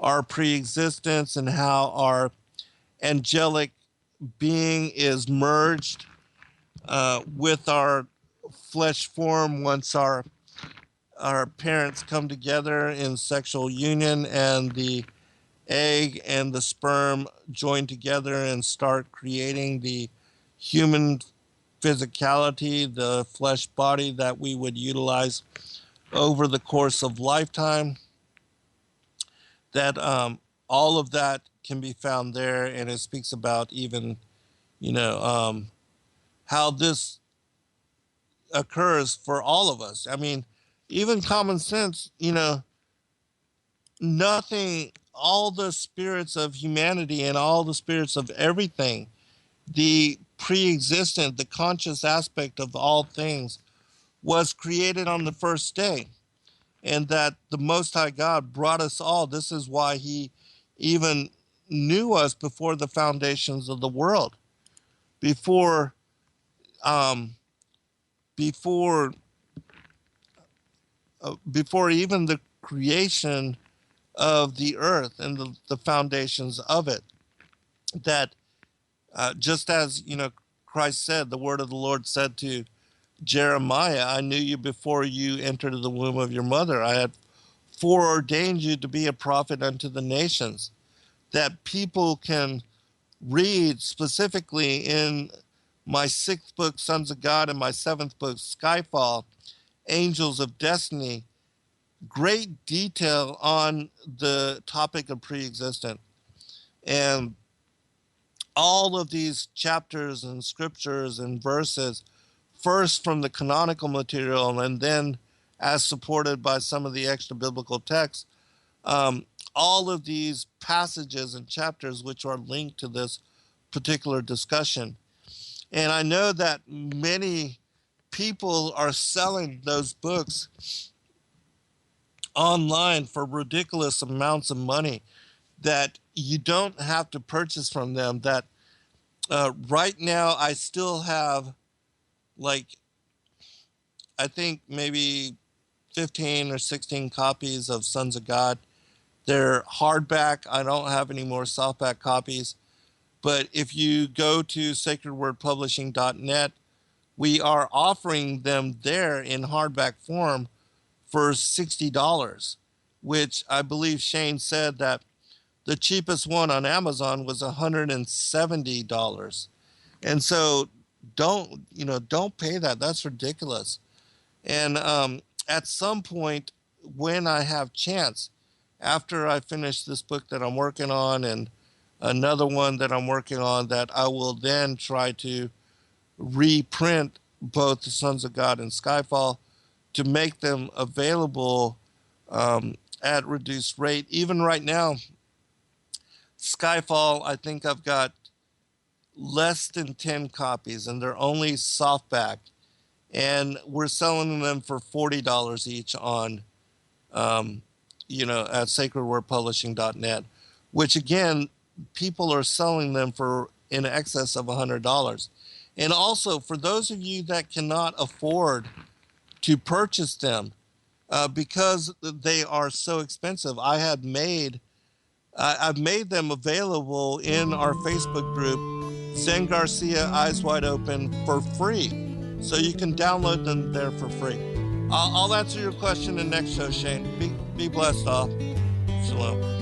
our pre-existence and how our angelic being is merged with our flesh form once our parents come together in sexual union, and the egg and the sperm join together and start creating the human physicality, the flesh body that we would utilize over the course of lifetime. That all of that can be found there, and it speaks about even, how this occurs for all of us. I mean, even common sense, nothing, all the spirits of humanity and all the spirits of everything, the pre-existent, the conscious aspect of all things was created on the first day, and that the Most High God brought us all. This is why he even knew us before the foundations of the world, before before before even the creation of the earth and the foundations of it. That just as Christ said, the word of the Lord said to Jeremiah, I knew you before you entered the womb of your mother. I had foreordained you to be a prophet unto the nations. That people can read specifically in my 6th book, Sons of God, and my 7th book, Skyfall, Angels of Destiny, great detail on the topic of pre-existent. And all of these chapters and scriptures and verses, first from the canonical material and then as supported by some of the extra biblical texts, all of these passages and chapters which are linked to this particular discussion. And I know that many people are selling those books online for ridiculous amounts of money that you don't have to purchase from them. That right now I still have, like, I think maybe 15 or 16 copies of Sons of God. They're hardback. I don't have any more softback copies. But if you go to sacredwordpublishing.net, we are offering them there in hardback form for $60, which I believe Shane said that the cheapest one on Amazon was $170. And so don't pay that. That's ridiculous. And at some point when I have chance, after I finish this book that I'm working on and another one that I'm working on, that I will then try to reprint both the Sons of God and Skyfall to make them available at reduced rate. Even right now, Skyfall, I think I've got less than 10 copies, and they're only softback. And we're selling them for $40 each on, at sacredwordpublishing.net, which again, people are selling them for in excess of $100. And also, for those of you that cannot afford to purchase them, because they are so expensive, I've made them available in our Facebook group, Zen Garcia Eyes Wide Open, for free. So you can download them there for free. I'll answer your question in the next show, Shane. Be blessed all. Shalom.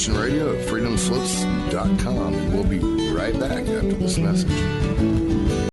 Radio at freedomslips.com, and we'll be right back after this message.